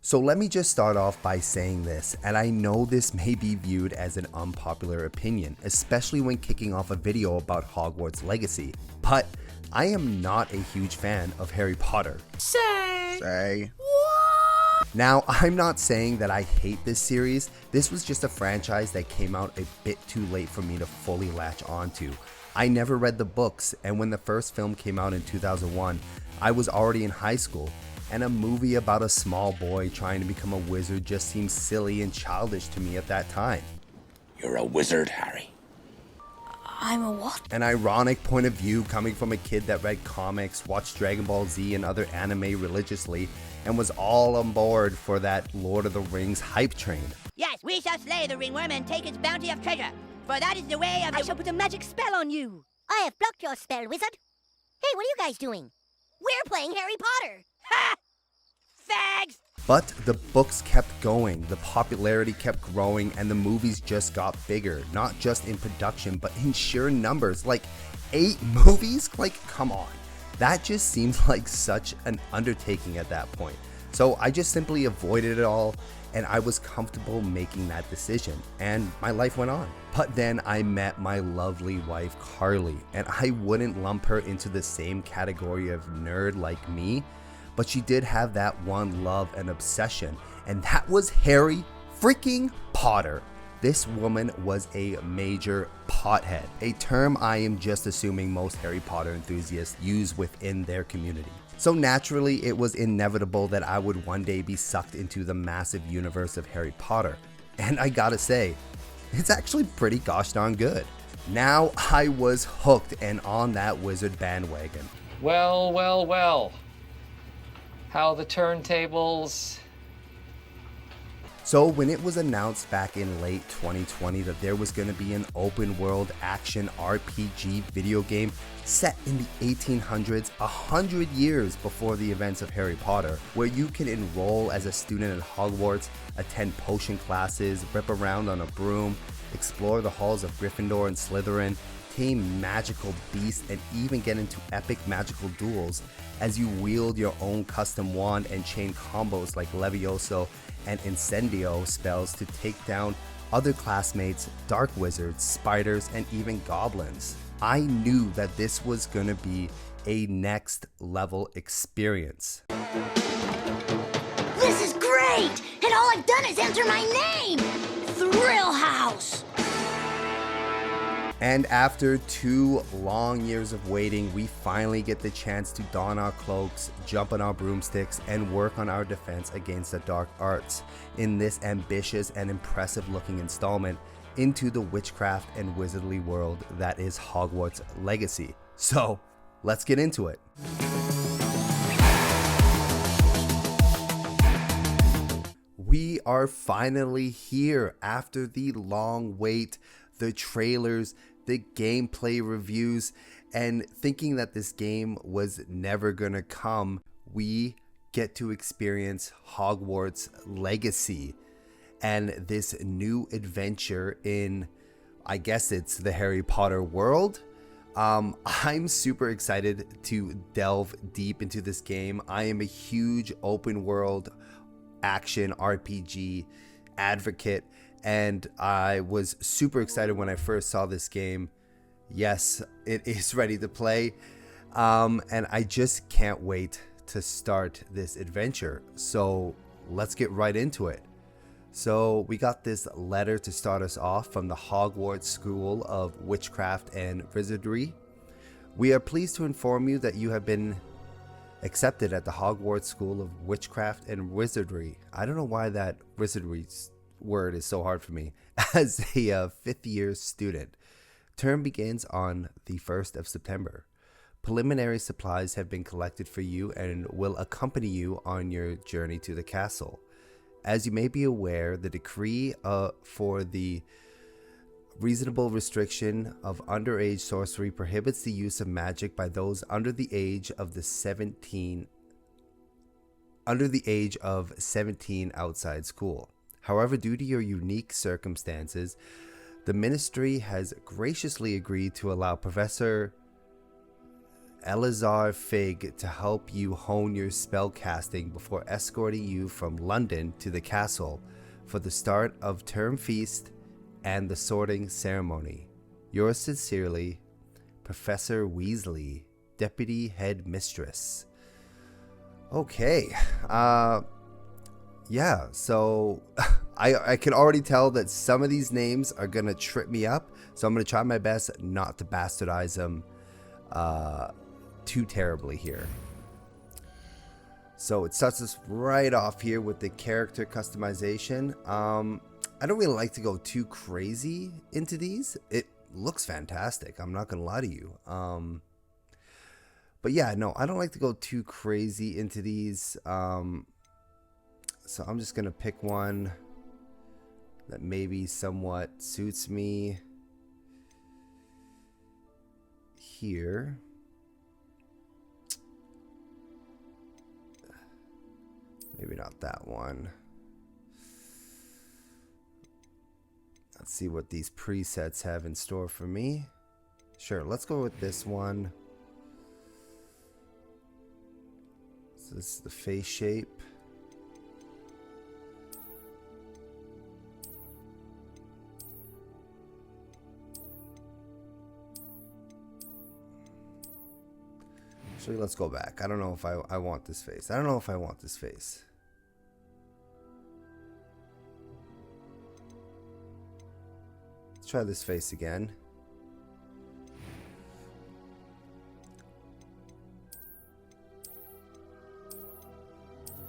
So let me just start off by saying this, and I know this may be viewed as an unpopular opinion, especially when kicking off a video about Hogwarts Legacy, but I am not a huge fan of Harry Potter. Say. Now, I'm not saying that I hate this series. This was just a franchise that came out a bit too late for me to fully latch onto. I never read the books, and when the first film came out in 2001, I was already in high school, and a movie about a small boy trying to become a wizard just seemed silly and childish to me at that time. You're a wizard, Harry. I'm a what? An ironic point of view coming from a kid that read comics, watched Dragon Ball Z and other anime religiously, and was all on board for that Lord of the Rings hype train. Yes, we shall slay the ringworm and take its bounty of treasure, for that is the way of the— I shall put a magic spell on you. I have blocked your spell, wizard. Hey, what are you guys doing? We're playing Harry Potter. Ha! Fags! But the books kept going, the popularity kept growing, and the movies just got bigger, not just in production, but in sheer numbers. Like 8 movies? Like, come on. That just seems like such an undertaking at that point. So I just simply avoided it all, and I was comfortable making that decision, and my life went on. But then I met my lovely wife, Carly, and I wouldn't lump her into the same category of nerd like me, but she did have that one love and obsession, and that was Harry freaking Potter. This woman was a major pothead, a term I am just assuming most Harry Potter enthusiasts use within their community. So naturally, it was inevitable that I would one day be sucked into the massive universe of Harry Potter. And I gotta say, it's actually pretty gosh darn good. Now I was hooked and on that wizard bandwagon. Well. How the turntables. So when it was announced back in late 2020 that there was going to be an open world action RPG video game set in the 1800s, 100 years before the events of Harry Potter, where you can enroll as a student at Hogwarts, attend potion classes, rip around on a broom, explore the halls of Gryffindor and Slytherin, tame magical beasts, and even get into epic magical duels as you wield your own custom wand and chain combos like Levioso and Incendio spells to take down other classmates, dark wizards, spiders, and even goblins. I knew that this was gonna be a next level experience. This is great! And all I've done is enter my name! Thrill House! And after 2 long years of waiting, we finally get the chance to don our cloaks, jump on our broomsticks, and work on our defense against the dark arts in this ambitious and impressive looking installment into the witchcraft and wizardly world that is Hogwarts Legacy. So let's get into it. We are finally here after the long wait, the trailers, the gameplay reviews, and thinking that this game was never gonna come, we get to experience Hogwarts Legacy and this new adventure in, I guess it's the Harry Potter world. I'm super excited to delve deep into this game. I am a huge open world action RPG advocate, and I was super excited when I first saw this game. Yes, it is ready to play, and I just can't wait to start this adventure. So let's get right into it. So we got this letter to start us off from the Hogwarts School of Witchcraft and Wizardry. We are pleased to inform you that you have been accepted at the Hogwarts School of Witchcraft and Wizardry. I don't know why that wizardry word is so hard for me. As a 5th year student. Term begins on the 1st of September. Preliminary supplies have been collected for you and will accompany you on your journey to the castle. As you may be aware, the decree for the reasonable restriction of underage sorcery prohibits the use of magic by those under the age of 17 outside school. However, due to your unique circumstances, the ministry has graciously agreed to allow Professor Elazar Fig to help you hone your spellcasting before escorting you from London to the castle for the start of term feast and the sorting ceremony. Yours sincerely, Professor Weasley, Deputy Headmistress. Okay, yeah, so I can already tell that some of these names are going to trip me up, so I'm going to try my best not to bastardize them too terribly here. So it starts us right off here with the character customization. I don't really like to go too crazy into these. It looks fantastic, I'm not going to lie to you. But yeah, no, I don't like to go too crazy into these. So I'm just going to pick one that maybe somewhat suits me here. Maybe not that one. Let's see what these presets have in store for me. Sure, let's go with this one. So this is the face shape. Actually, let's go back. I don't know if I want this face. I don't know if I want this face. Let's try this face again.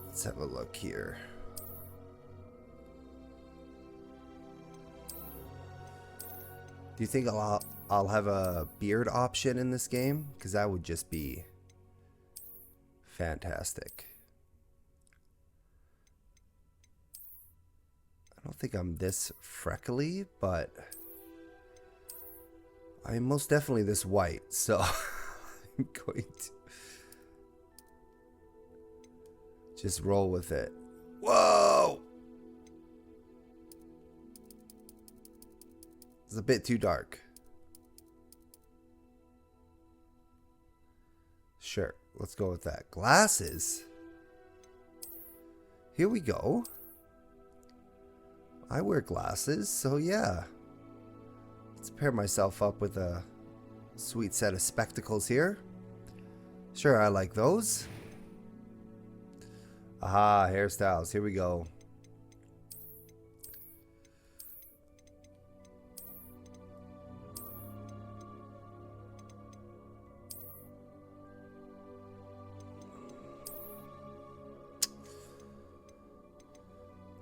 Let's have a look here. Do you think I'll have a beard option in this game? Because that would just be fantastic. I don't think I'm this freckly, but I'm most definitely this white, so I'm going to just roll with it. Whoa! It's a bit too dark. Sure, let's go with that. Glasses. Here we go. I wear glasses, so yeah. Let's pair myself up with a sweet set of spectacles here. Sure, I like those. Aha, hairstyles. Here we go.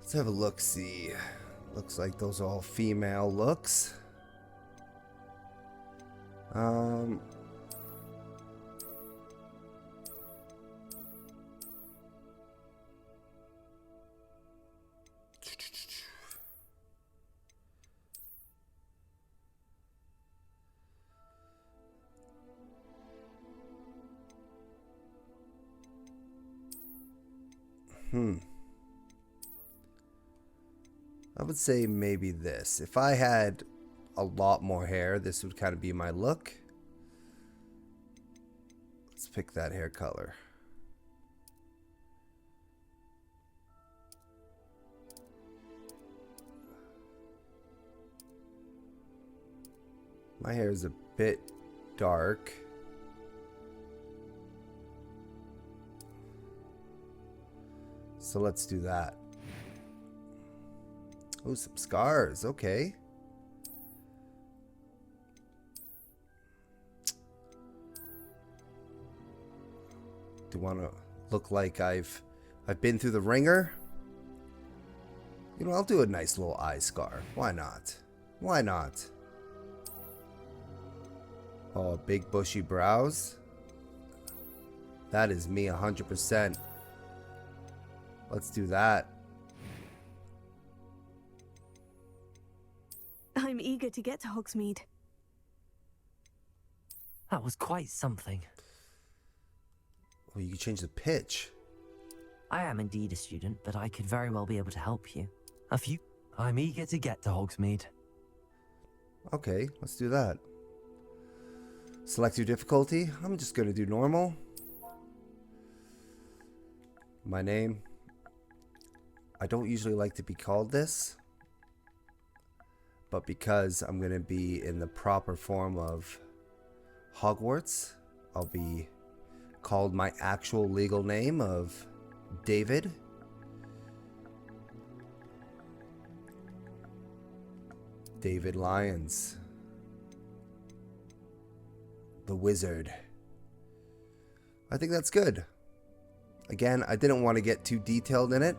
Let's have a look-see. Looks like those are all female looks. I would say maybe this. If I had a lot more hair, this would kind of be my look. Let's pick that hair color. My hair is a bit dark. So let's do that. Oh, some scars. Okay. Do want to look like I've been through the ringer? You know, I'll do a nice little eye scar. Why not? Why not? Oh, big bushy brows. That is me 100%. Let's do that. I'm eager to get to Hogsmeade. That was quite something. Well, you can change the pitch. I am indeed a student, but I could very well be able to help you. I'm eager to get to Hogsmeade. Okay, let's do that. Select your difficulty. I'm just going to do normal. My name. I don't usually like to be called this, but because I'm going to be in the proper form of Hogwarts, I'll be called my actual legal name of David. David Lyons. The Wizard. I think that's good. Again, I didn't want to get too detailed in it.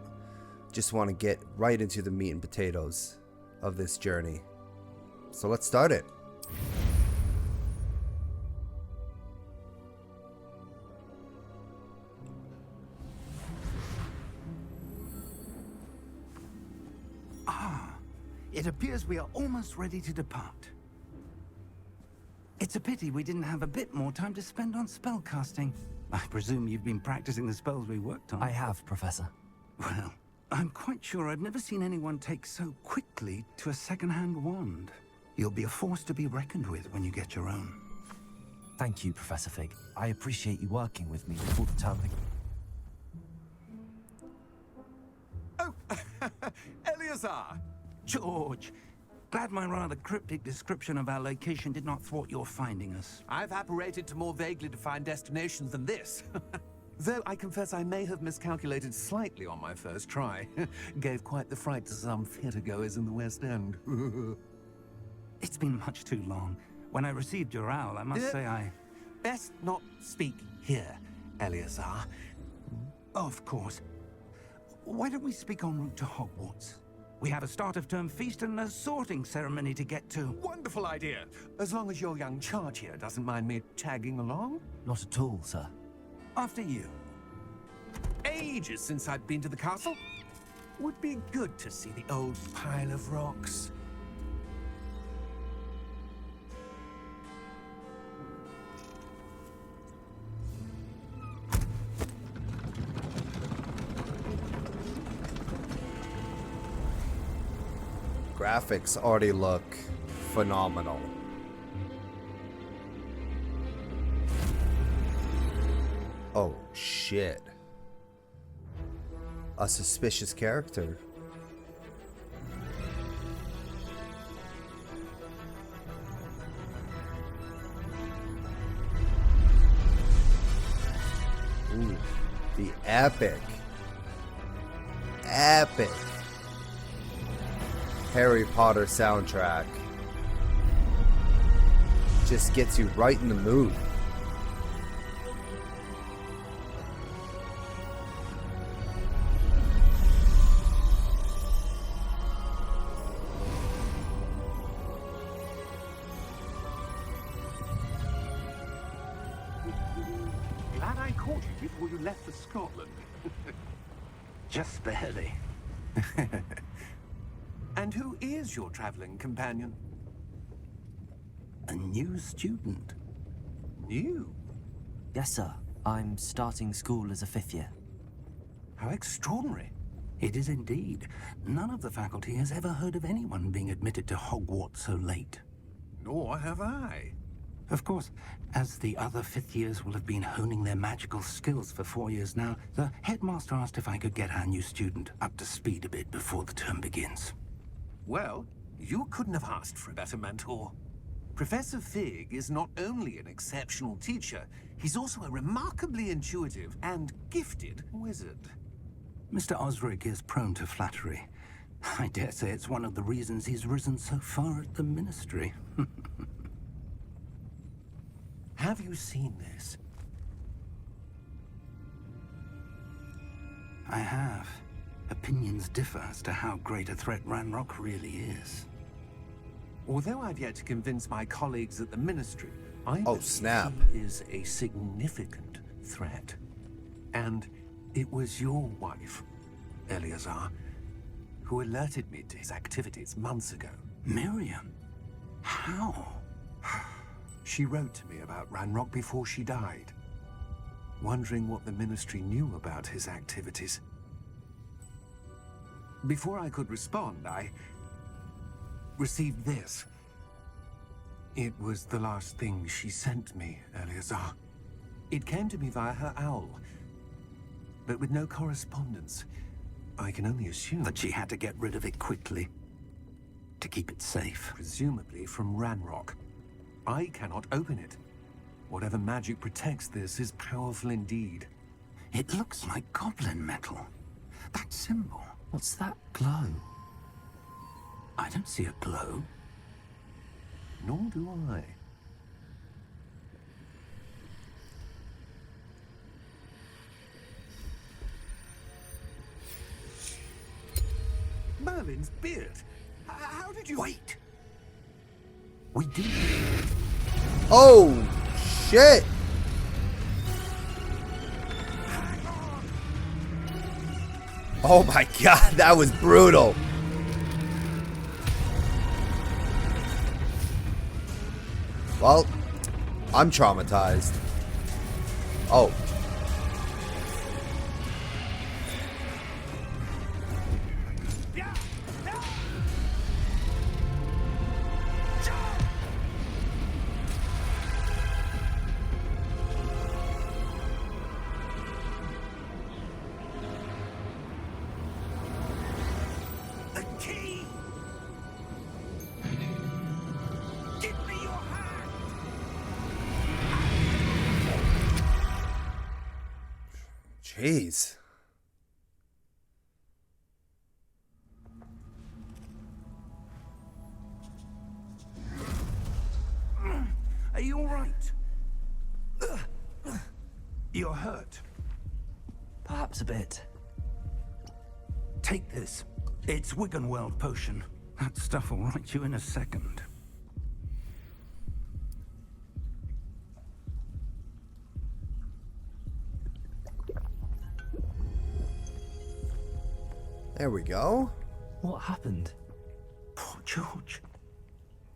Just want to get right into the meat and potatoes of this journey. So let's start it. It appears we are almost ready to depart. It's a pity we didn't have a bit more time to spend on spellcasting. I presume you've been practicing the spells we worked on. I have, Professor. Well, I'm quite sure I've never seen anyone take so quickly to a second-hand wand. You'll be a force to be reckoned with when you get your own. Thank you, Professor Fig. I appreciate you working with me before the term begins. Oh, Eleazar! George, glad my rather cryptic description of our location did not thwart your finding us. I've apparated to more vaguely defined destinations than this. Though I confess I may have miscalculated slightly on my first try. Gave quite the fright to some theatergoers in the West End. It's been much too long. When I received your owl, I must say I... Best not speak here, Eleazar. Of course. Why don't we speak en route to Hogwarts? We have a start-of-term feast and a sorting ceremony to get to. Wonderful idea. As long as your young charge here doesn't mind me tagging along. Not at all, sir. After you. Ages since I've been to the castle. Would be good to see the old pile of rocks. Graphics already look phenomenal. Oh shit. A suspicious character. Ooh, the epic Harry Potter soundtrack just gets you right in the mood. Glad I caught you before you left for Scotland. Just barely. And who is your traveling companion? A new student. New? Yes, sir. I'm starting school as a 5th year. How extraordinary. It is indeed. None of the faculty has ever heard of anyone being admitted to Hogwarts so late. Nor have I. Of course, as the other 5th years will have been honing their magical skills for 4 years now, the headmaster asked if I could get our new student up to speed a bit before the term begins. Well, you couldn't have asked for a better mentor. Professor Fig is not only an exceptional teacher, he's also a remarkably intuitive and gifted wizard. Mr. Osric is prone to flattery. I dare say it's one of the reasons he's risen so far at the Ministry. Have you seen this? I have. Opinions differ as to how great a threat Ranrock really is. Although I've yet to convince my colleagues at the Ministry, I Oh, believe snap. he is a significant threat. And it was your wife, Eleazar, who alerted me to his activities months ago. Miriam? How? She wrote to me about Ranrock before she died, wondering what the Ministry knew about his activities. Before I could respond, I received this. It was the last thing she sent me, Eleazar. It came to me via her owl, but with no correspondence. I can only assume That she had to get rid of it quickly to keep it safe. presumably from Ranrock. I cannot open it. Whatever magic protects this is powerful indeed. It looks like goblin metal. That symbol. What's that glow? I don't see a glow. Nor do I. Merlin's beard. How did you... Wait! We do. Oh, shit. Oh my god, that was brutal. Well, I'm traumatized. Oh. The key! Give me your hand! Jeez. Are you all right? You're hurt. Perhaps a bit. Take this. It's Wiggenweld potion. That stuff will right you in a second. There we go. What happened? Poor George.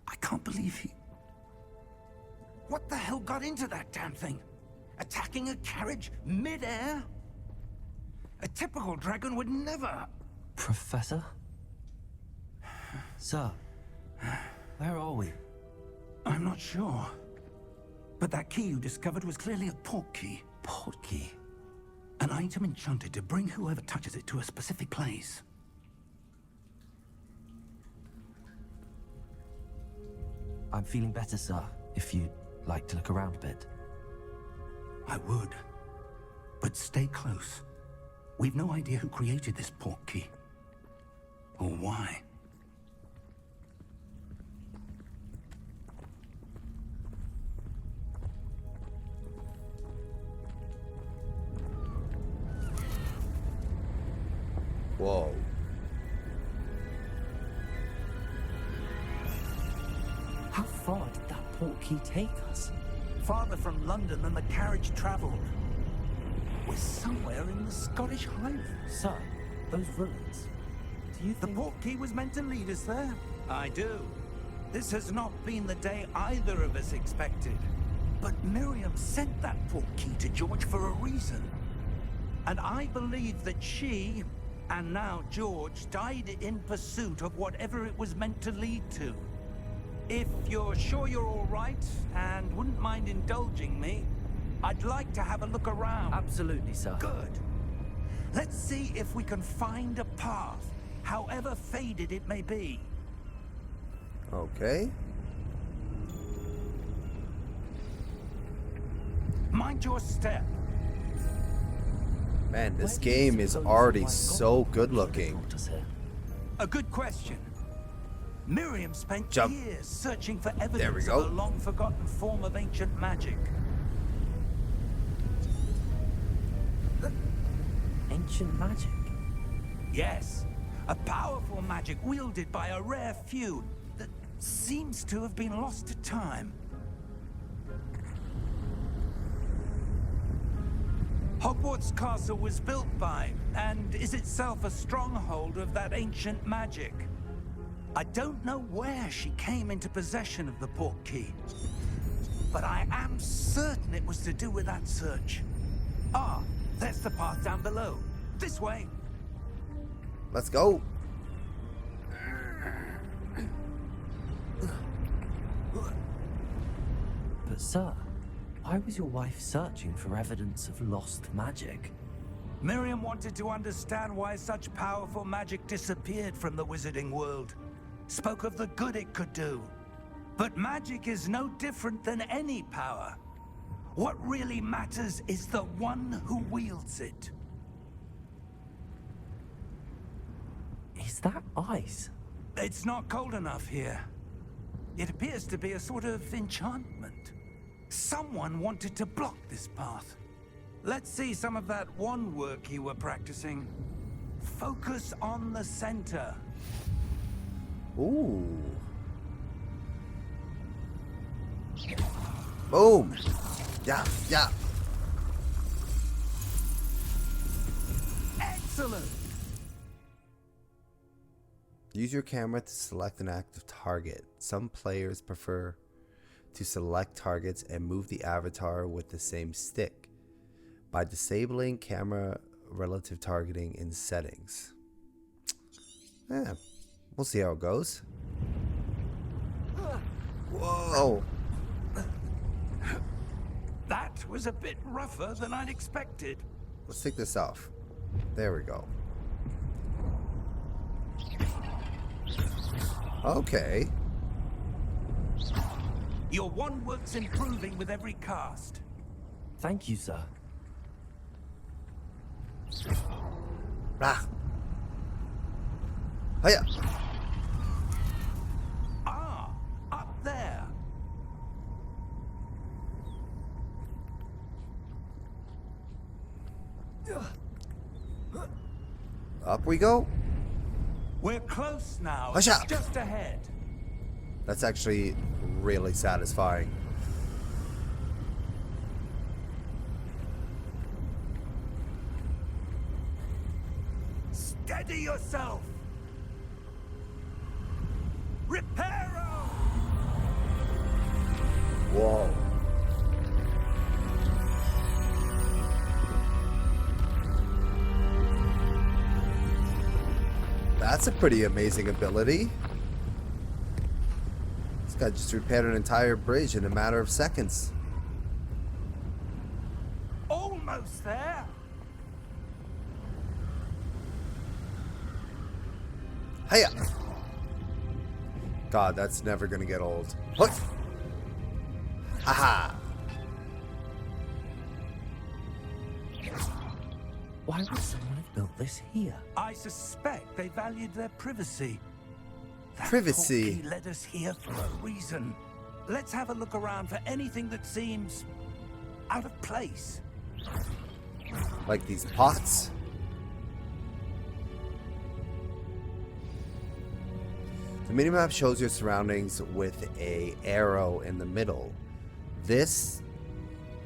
I can't believe he... What the hell got into that damn thing? Attacking a carriage mid-air? A typical dragon would never... Professor? Sir, where are we? I'm not sure. But that key you discovered was clearly a port key. Port key? An item enchanted to bring whoever touches it to a specific place. I'm feeling better, sir, if you'd like to look around a bit. I would. But stay close. We've no idea who created this port key. Or why. Whoa. How far did that port key take us? Farther from London than the carriage traveled. We're somewhere in the Scottish Highlands. Sir, those ruins. Do you The think... port key was meant to lead us there? I do. This has not been the day either of us expected. But Miriam sent that port key to George for a reason. And I believe that she, and now George, died in pursuit of whatever it was meant to lead to. If you're sure you're all right, and wouldn't mind indulging me, I'd like to have a look around. Absolutely, sir. Good. Let's see if we can find a path, however faded it may be. Okay. Mind your step. Man, this Where do you game is suppose already my so goblin good should have looking. brought us here? A good question. Miriam spent Jump. years searching for we evidence go. of a long-forgotten form of ancient magic. Ancient magic? Yes, a powerful magic wielded by a rare few that seems to have been lost to time. Hogwarts Castle was built by, and is itself a stronghold of that ancient magic. I don't know where she came into possession of the port key, but I am certain it was to do with that search. Ah, there's the path down below. This way. Let's go. But sir, why was your wife searching for evidence of lost magic? Miriam wanted to understand why such powerful magic disappeared from the wizarding world. Spoke of the good it could do. But magic is no different than any power. What really matters is the one who wields it. Is that ice? It's not cold enough here. It appears to be a sort of enchantment. Someone wanted to block this path. Let's see some of that wand work you were practicing. Focus on the center. Ooh. Boom. Yeah, yeah. Excellent. Use your camera to select an active target. Some players prefer to select targets and move the avatar with the same stick by disabling camera relative targeting in settings. Yeah, we'll see how it goes. Whoa! That was a bit rougher than I'd expected. Let's take this off. There we go. Okay. Your wand work's improving with every cast. Thank you, sir. Ah. Hiya. Ah, up there. Up we go. We're close now. Hush up. Just ahead. That's actually really satisfying. Steady yourself. Reparo. Whoa. That's a pretty amazing ability. This guy just repaired an entire bridge in a matter of seconds. Almost there. Hiya! God, that's never gonna get old. What? Aha! Why would someone have built this here? I suspect they valued their privacy. That Privacy? portkey led us here for a reason. Let's have a look around for anything that seems out of place. Like these pots? The minimap shows your surroundings with a arrow in the middle. This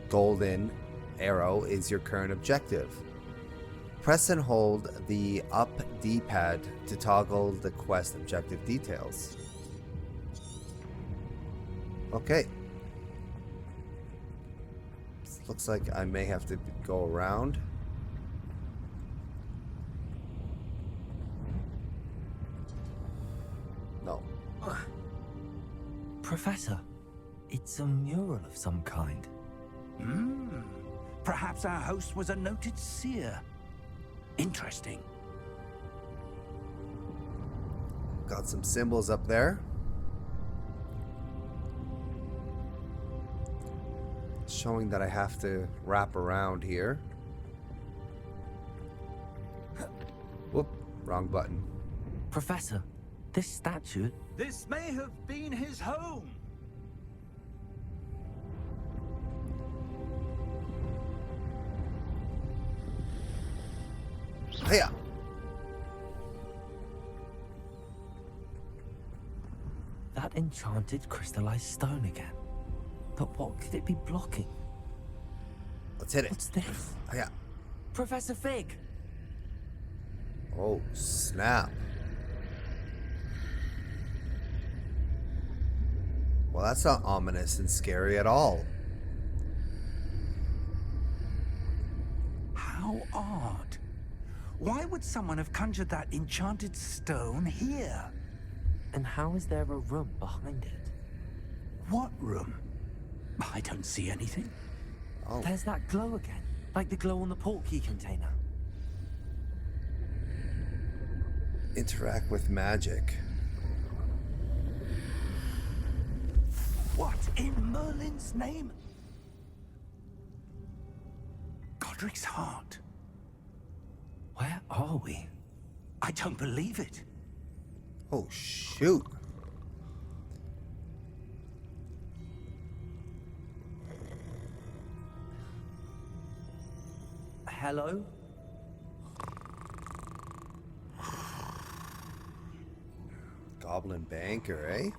golden arrow is your current objective. Press and hold the up D-pad to toggle the quest objective details. Okay. Looks like I may have to go around. No. Professor, it's a mural of some kind. Perhaps our host was a noted seer. Interesting. Got some symbols up there. Showing that I have to wrap around here. Whoop, wrong button. Professor, this statue... This may have been his home. Hiya! That enchanted crystallized stone again. But what could it be blocking? Let's hit it. What's this? Hiya! Professor Fig! Oh, snap. Well, that's not ominous and scary at all. How odd. Why would someone have conjured that enchanted stone here? And how is there a room behind it? What room? I don't see anything. Oh, There's that glow again. Like the glow on the portkey container. interact with magic. What in Merlin's name? Godric's heart. Where are we? I don't believe it. Oh, shoot. Hello? Goblin banker, eh?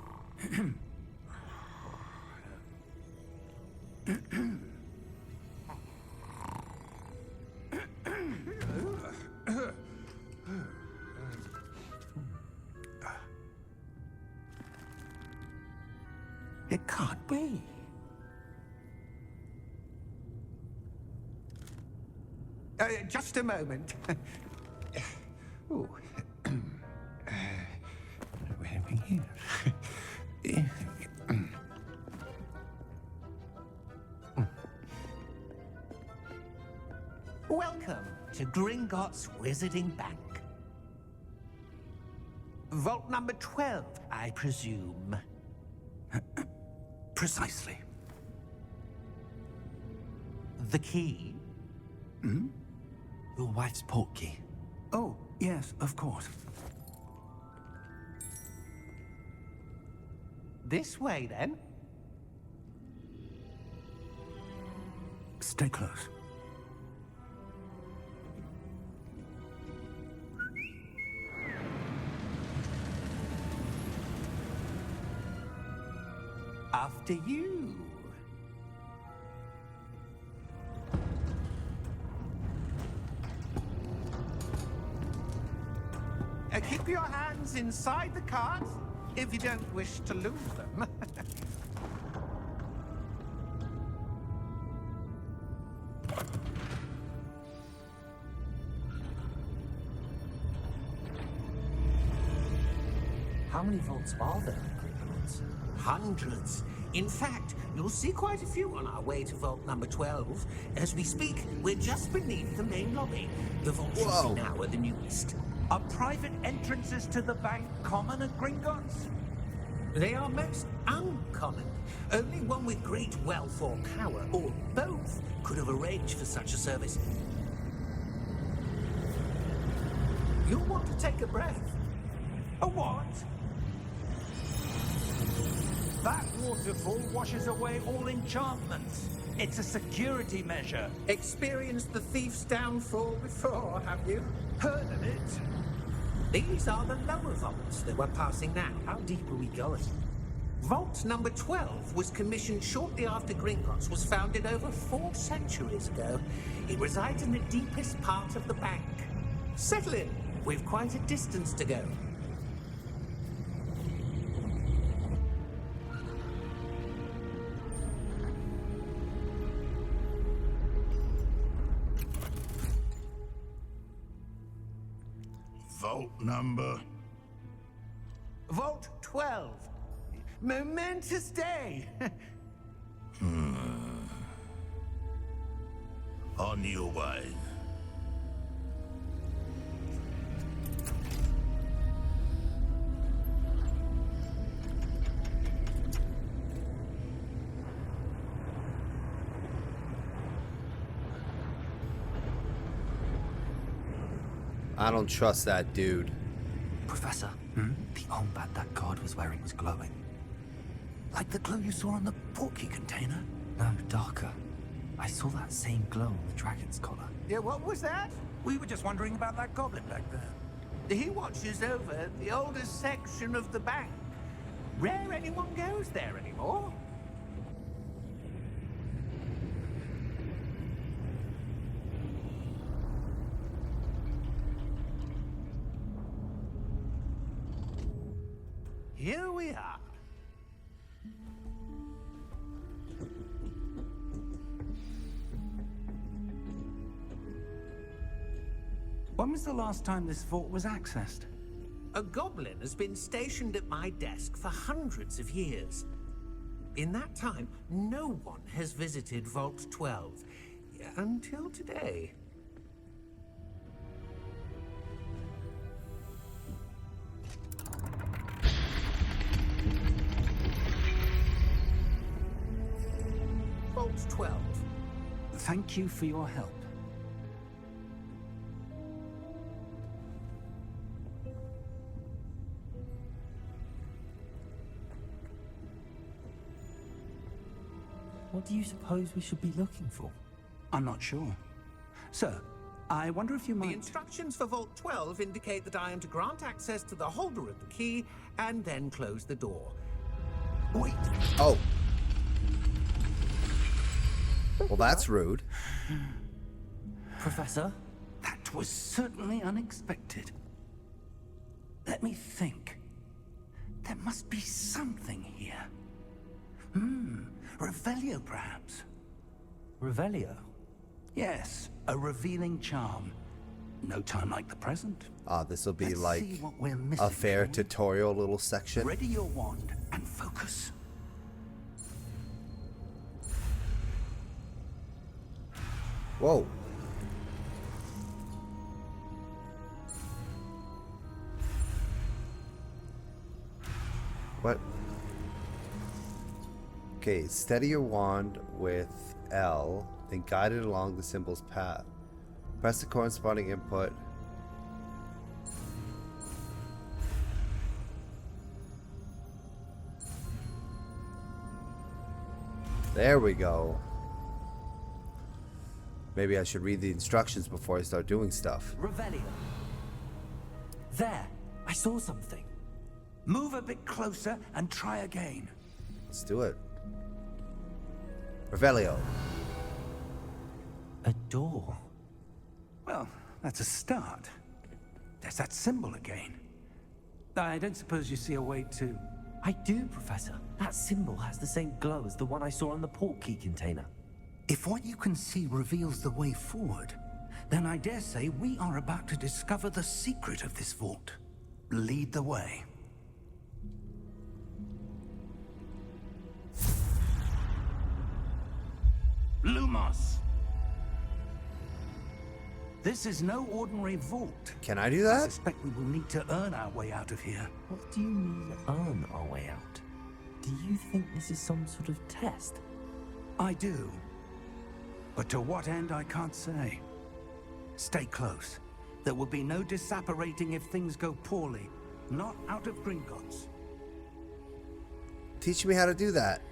It can't be. Just a moment. Ooh. Where are we here? Welcome to Gringotts Wizarding Bank. Vault number 12, I presume. Precisely. The key? Hmm? Your wife's portkey. Oh, yes, of course. This way, then. Stay close. After you. Keep your hands inside the cart if you don't wish to lose them. How many vaults are there in Gringotts? Hundreds. In fact, you'll see quite a few on our way to vault number 12. As we speak, we're just beneath the main lobby. The vault you see now are the newest. Are private entrances to the bank common at Gringotts? They are most uncommon. Only one with great wealth or power, or both, could have arranged for such a service. You'll want to take a breath. A what? That waterfall washes away all enchantments. It's a security measure. Experienced the thief's downfall before, have you? Heard of it? These are the lower vaults that we're passing now. How deep are we going? Vault number 12 was commissioned shortly after Gringotts was founded over 4 centuries ago. It resides in the deepest part of the bank. Settle in. We've quite a distance to go. Vault number. Vault 12. Momentous day. On your way. I don't trust that dude. Professor, the armband that guard was wearing was glowing. Like the glow you saw on the portkey container? No, darker. I saw that same glow on the dragon's collar. Yeah, what was that? We were just wondering about that goblin back there. He watches over the oldest section of the bank. Rare anyone goes there anymore. Here we are. When was the last time this vault was accessed? A goblin has been stationed at my desk for hundreds of years. In that time, no one has visited Vault 12. Until today. Vault 12. Thank you for your help. What do you suppose we should be looking for? I'm not sure. Sir, I wonder if you might... The instructions for Vault 12 indicate that I am to grant access to the holder of the key and then close the door. Wait. Oh. Well, that's rude. Professor? That was certainly unexpected. Let me think. There must be something here. Revelio, perhaps. Revelio? Yes, a revealing charm. No time like the present. This will be Let's like see what we're missing, a fair shall we? tutorial little section. Ready your wand and focus. Whoa. What? Okay, steady your wand with L, then guide it along the symbol's path. Press the corresponding input. There we go. Maybe I should read the instructions before I start doing stuff. Revelio. There, I saw something. Move a bit closer and try again. Let's do it. Revelio. A door. Well, that's a start. There's that symbol again. I don't suppose you see a way to... I do, Professor. That symbol has the same glow as the one I saw on the portkey container. If what you can see reveals the way forward, then I dare say we are about to discover the secret of this vault. Lead the way. Lumos! This is no ordinary vault. Can I do I that? suspect we will need to earn our way out of here. What do you mean, earn our way out? Do you think this is some sort of test? I do. But to what end, I can't say. Stay close. There will be no disapparating if things go poorly. Not out of Gringotts. Teach me how to do that.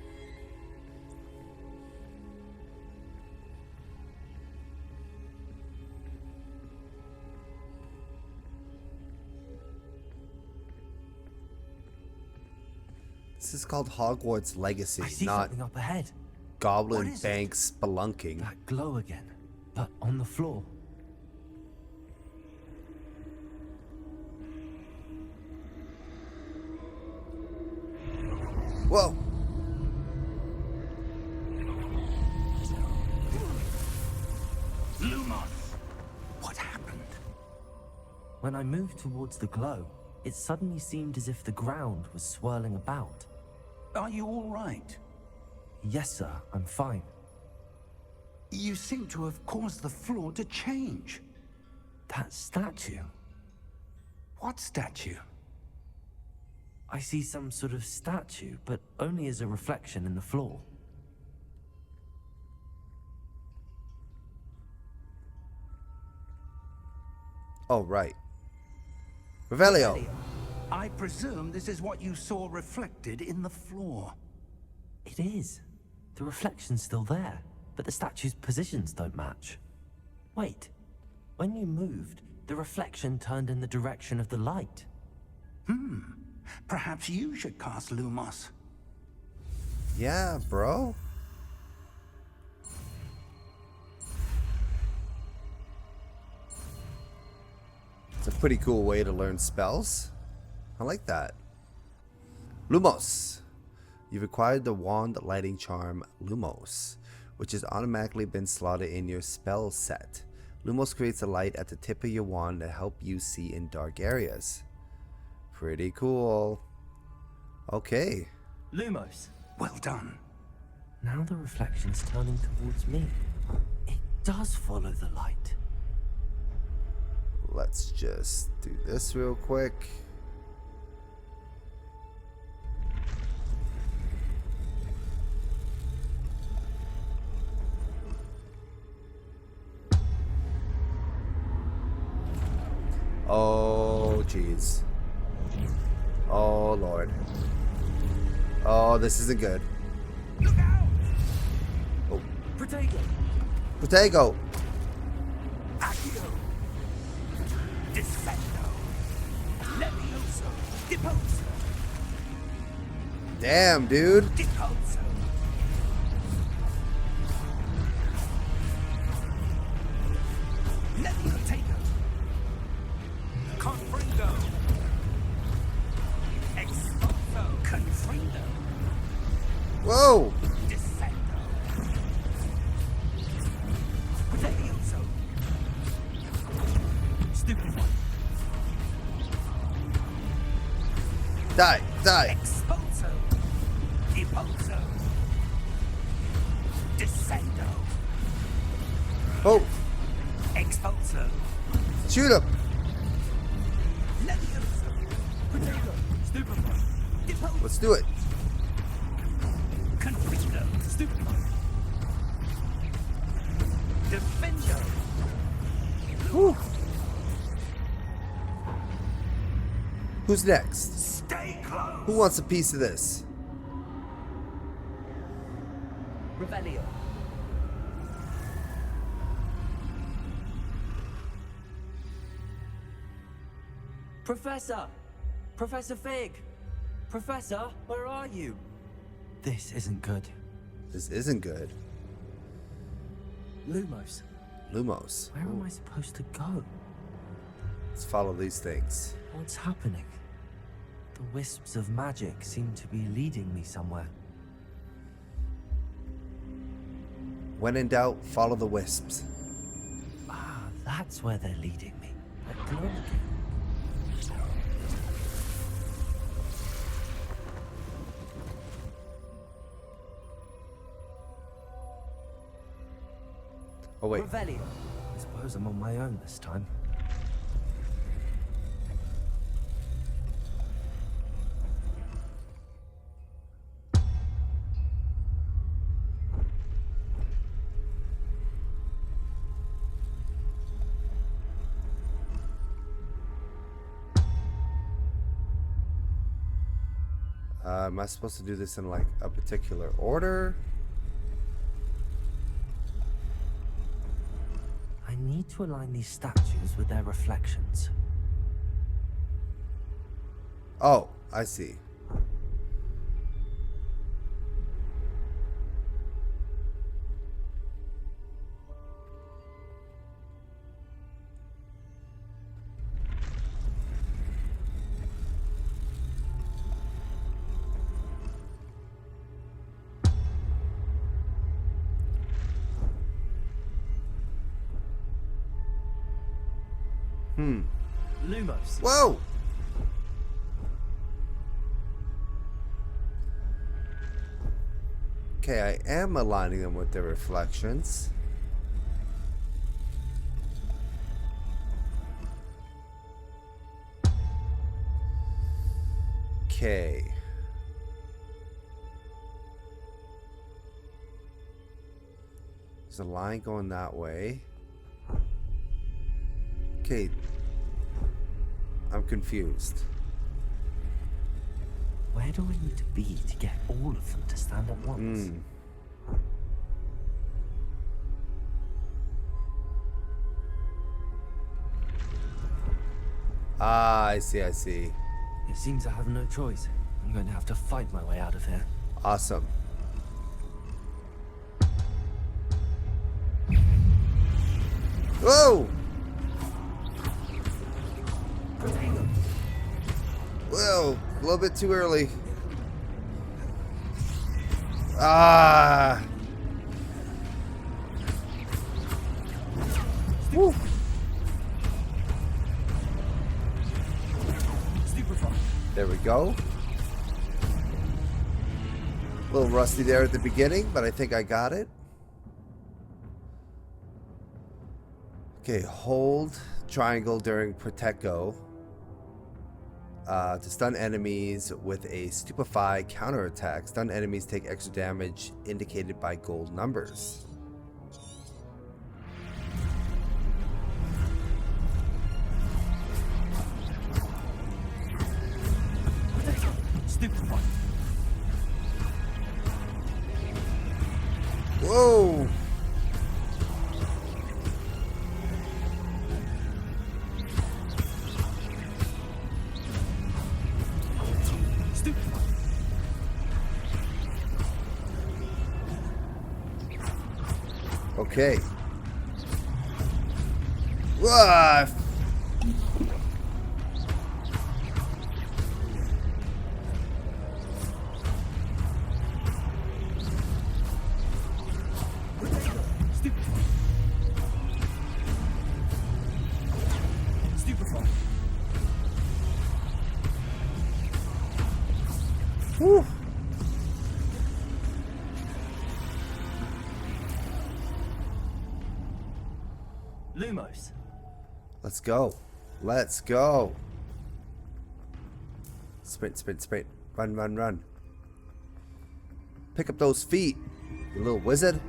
This is called Hogwarts Legacy, I see not something up ahead. Goblin What is Bank spelunking. That glow again, but on the floor. Whoa! Lumos! What happened? When I moved towards the glow, it suddenly seemed as if the ground was swirling about. Are you all right? Yes, sir, I'm fine. You seem to have caused the floor to change. That statue. What statue? I see some sort of statue, but only as a reflection in the floor. Oh, right. Revelio. I presume this is what you saw reflected in the floor. It is. The reflection's still there, but the statue's positions don't match. Wait. When you moved, the reflection turned in the direction of the light. Perhaps you should cast Lumos. Yeah, bro. It's a pretty cool way to learn spells. I like that. Lumos. You've acquired the wand lighting charm Lumos, which has automatically been slotted in your spell set. Lumos creates a light at the tip of your wand to help you see in dark areas. Pretty cool. Okay. Lumos. Well done. Now the reflection's turning towards me. It does follow the light. Let's just do this real quick. Oh, jeez. Oh, Lord. Oh, this isn't good. Look out! Oh, Protego! Protego! Accio! Descendo! Levioso! Deposo! Damn, dude. Deposo! Leviotato! Confringo! Expulso! Confrindo! Whoa! Descendo! Levioso! Stupefy! Die, die. Expulso! Deposo! Descendo! Oh, Expulso! shoot him. Levioso! Potato! Stupefy! Deposo! Let's do it. Confringo! Stupefy! Defendo! Whew. Who's next? Stay close! Who wants a piece of this? Revelio. Professor! Professor Fig! Professor, where are you? This isn't good. This isn't good. Lumos, Lumos. where am I supposed to go? Let's follow these things. What's happening? The wisps of magic seem to be leading me somewhere. When in doubt, follow the wisps. Ah, that's where they're leading me. That glow again. Oh, wait. Revelio. I suppose I'm on my own this time. Am I supposed to do this in like a particular order? I need to align these statues with their reflections. Oh, I see. Lumos. Whoa! Okay, I am aligning them with their reflections. Okay. There's a line going that way. Okay. I'm confused. Where do I need to be to get all of them to stand at once? Ah, I see, I see. It seems I have no choice. I'm going to have to fight my way out of here. Awesome. Whoa! Whoa, a little bit too early. Ah! Woo! There we go. A little rusty there at the beginning, but I think I got it. Okay, hold triangle during Protect Go to stun enemies with a Stupefy counterattack. Stun enemies take extra damage indicated by gold numbers. Stupefy. Whoa! Stupefy. Okay. Whoa! Stupefy. Whew. Lumos. Let's go. Let's go. Sprint, sprint, sprint. Run, run, run. Pick up those feet, you little wizard.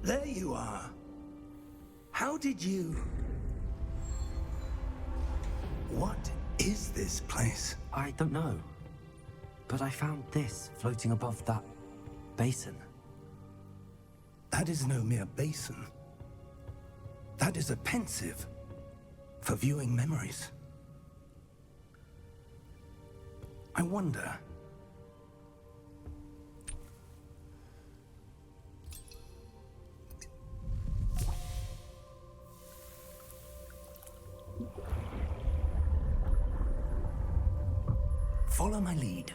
There you are. How did you... What is this place? I don't know. But I found this floating above that basin. That is no mere basin. That is a pensive for viewing memories. I wonder... Follow my lead.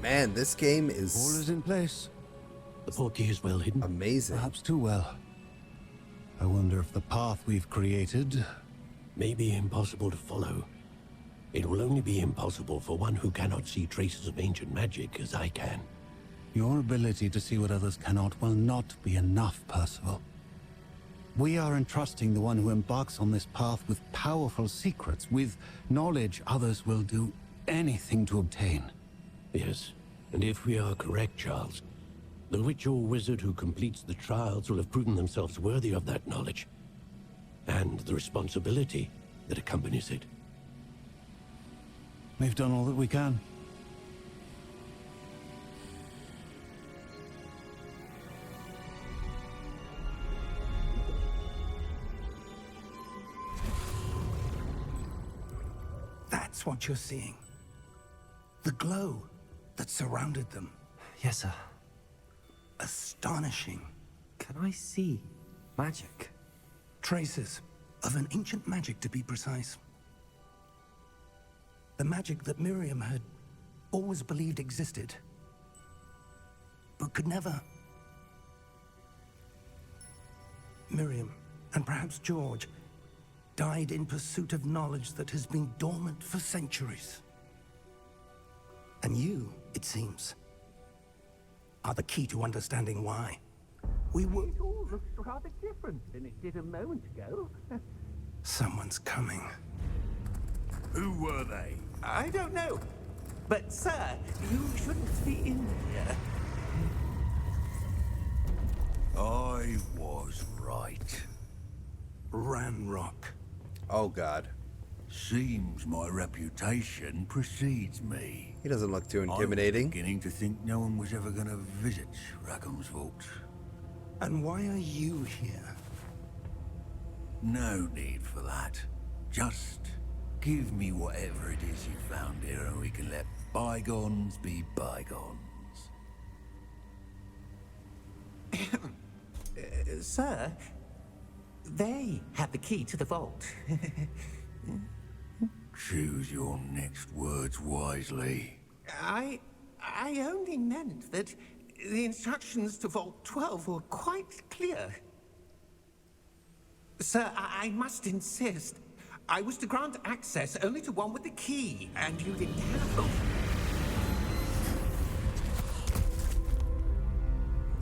Man, this game All is is in place. The portkey is well hidden. amazing. Perhaps too well. I wonder if the path we've created... May be impossible to follow. It will only be impossible for one who cannot see traces of ancient magic as I can. Your ability to see what others cannot will not be enough, Percival. We are entrusting the one who embarks on this path with powerful secrets, with knowledge others will do anything to obtain. Yes, and if we are correct, Charles, the witch or wizard who completes the trials will have proven themselves worthy of that knowledge, and the responsibility that accompanies it. We've done all that we can. That's what you're seeing. The glow that surrounded them. Yes, sir. Astonishing. Can I see magic? Traces of an ancient magic, to be precise. The magic that Miriam had always believed existed, but could never. Miriam, and perhaps George, died in pursuit of knowledge that has been dormant for centuries. And you, it seems, are the key to understanding why. We were... It all looks rather different than it did a moment ago. Someone's coming. Who were they? I don't know. But, sir, you shouldn't be in here. I was right. Ranrock. Oh, God. Seems my reputation precedes me. He doesn't look too I was intimidating. beginning to think no one was ever going to visit Rackham's vault. And why are you here? No need for that. Just give me whatever it is you found here and we can let bygones be bygones. Sir, they have the key to the vault. Choose your next words wisely. I only meant that the instructions to Vault 12 were quite clear. Sir, I must insist. I was to grant access only to one with the key, and you didn't have them.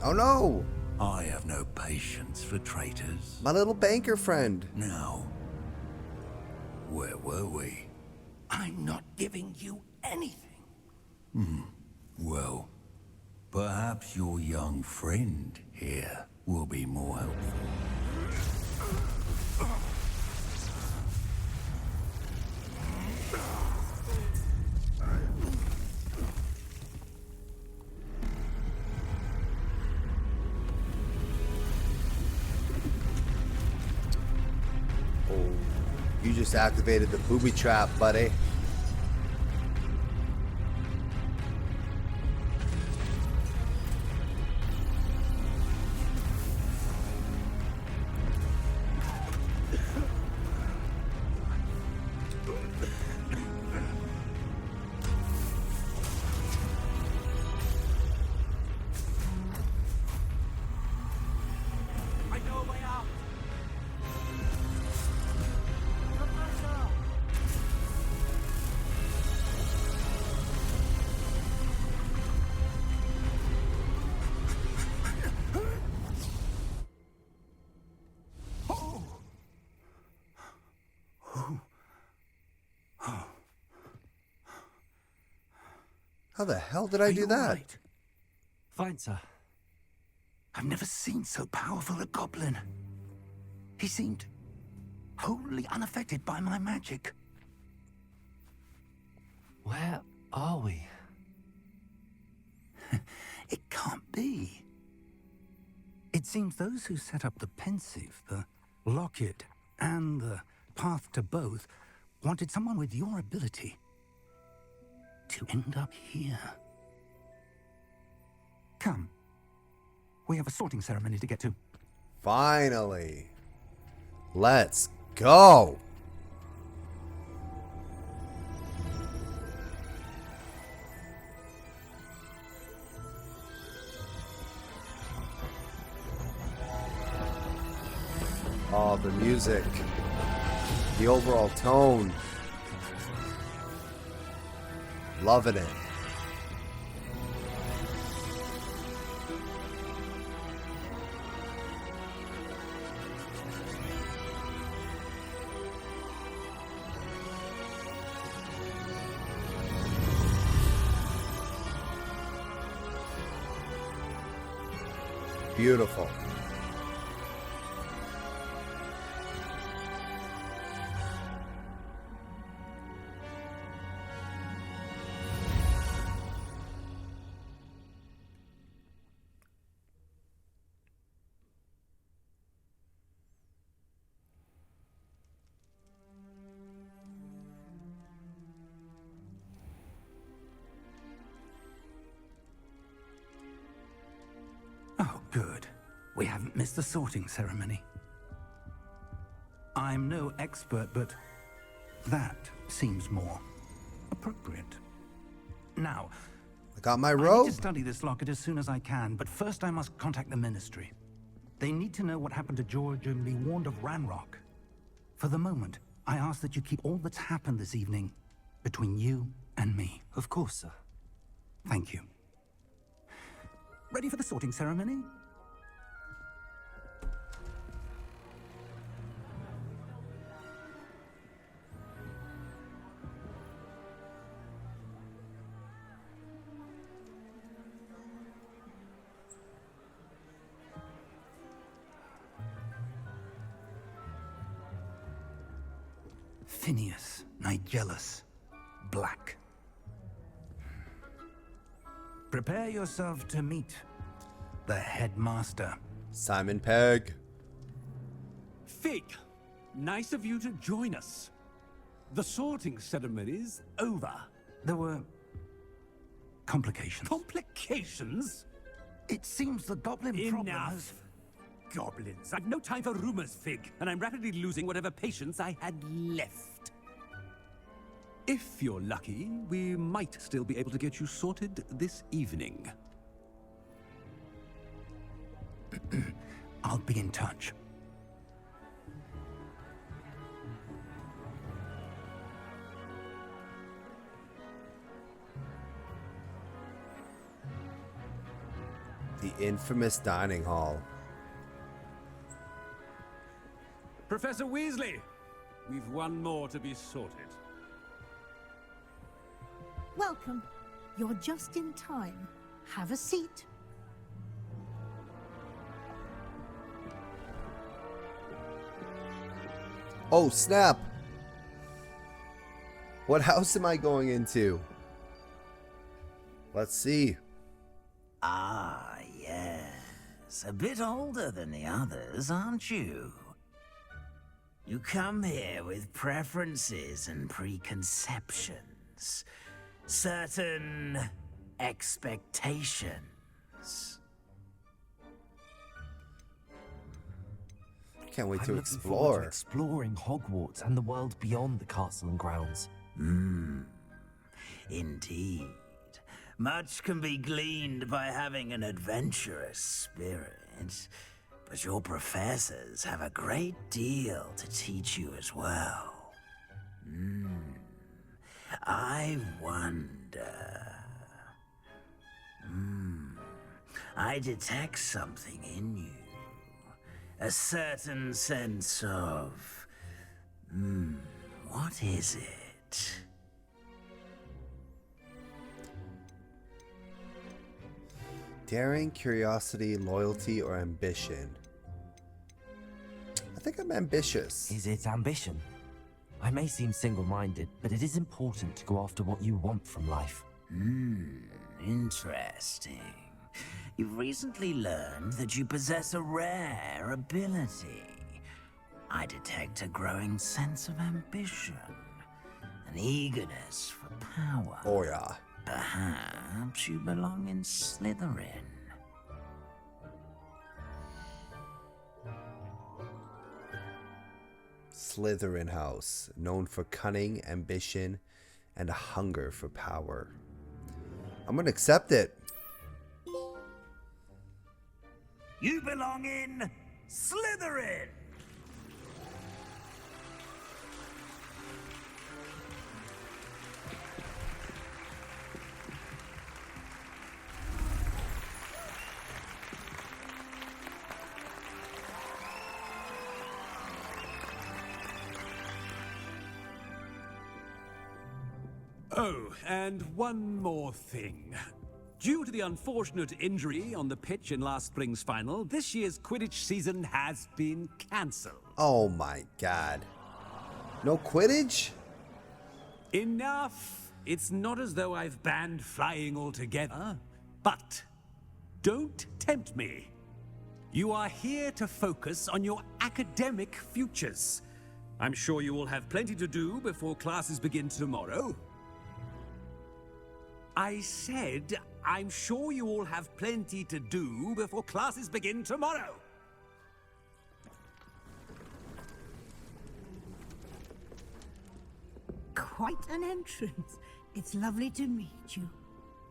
Oh no! I have no patience for traitors. My little banker friend. Now, where were we? I'm not giving you anything. Well, perhaps your young friend here will be more helpful. You just activated the booby trap, buddy. How the hell did I do that? Right? Fine, sir. I've never seen so powerful a goblin. He seemed wholly unaffected by my magic. Where are we? It can't be. It seems those who set up the pensive, the locket, and the path to both wanted someone with your ability to end up here. Come. We have a sorting ceremony to get to. Finally. Let's go. Oh, the music. The overall tone. Loving it. Beautiful. Oh, good. We haven't missed the sorting ceremony. I'm no expert, but that seems more appropriate. Now, I got my I need robe. to study this locket as soon as I can, but first I must contact the Ministry. They need to know what happened to George and be warned of Ranrock. For the moment, I ask that you keep all that's happened this evening between you and me. Of course, sir. Thank you. Ready for the sorting ceremony? Phineas, Nigellus, Black. Prepare yourself to meet the headmaster. Simon Pegg. Fig, nice of you to join us. The sorting ceremony's over. There were complications. Complications? It seems the goblin problem Enough. has... Goblins. I've no time for rumors, Fig, and I'm rapidly losing whatever patience I had left. If you're lucky, we might still be able to get you sorted this evening. I'll be in touch. The infamous dining hall. Professor Weasley, we've one more to be sorted. Welcome. You're just in time. Have a seat. Oh, snap! What house am I going into? Let's see. Ah, yes. A bit older than the others, aren't you? You come here with preferences and preconceptions. Certain expectations. Can't wait to I'm looking forward explore. to exploring Hogwarts and the world beyond the castle and grounds. Indeed. Much can be gleaned by having an adventurous spirit, but your professors have a great deal to teach you as well. I wonder... I detect something in you. A certain sense of... what is it? Daring, curiosity, loyalty, or ambition? I think I'm ambitious. Is it ambition? I may seem single-minded, but it is important to go after what you want from life. Interesting. You've recently learned that you possess a rare ability. I detect a growing sense of ambition, an eagerness for power. Oh yeah. Perhaps you belong in Slytherin. Slytherin house, known for cunning, ambition, and a hunger for power. I'm gonna accept it. You belong in Slytherin! Oh, and one more thing. Due to the unfortunate injury on the pitch in last spring's final, this year's Quidditch season has been cancelled. Oh my god. No Quidditch? Enough! It's not as though I've banned flying altogether. But don't tempt me. You are here to focus on your academic futures. I'm sure you will have plenty to do before classes begin tomorrow. I said, I'm sure you all have plenty to do before classes begin tomorrow. Quite an entrance. It's lovely to meet you.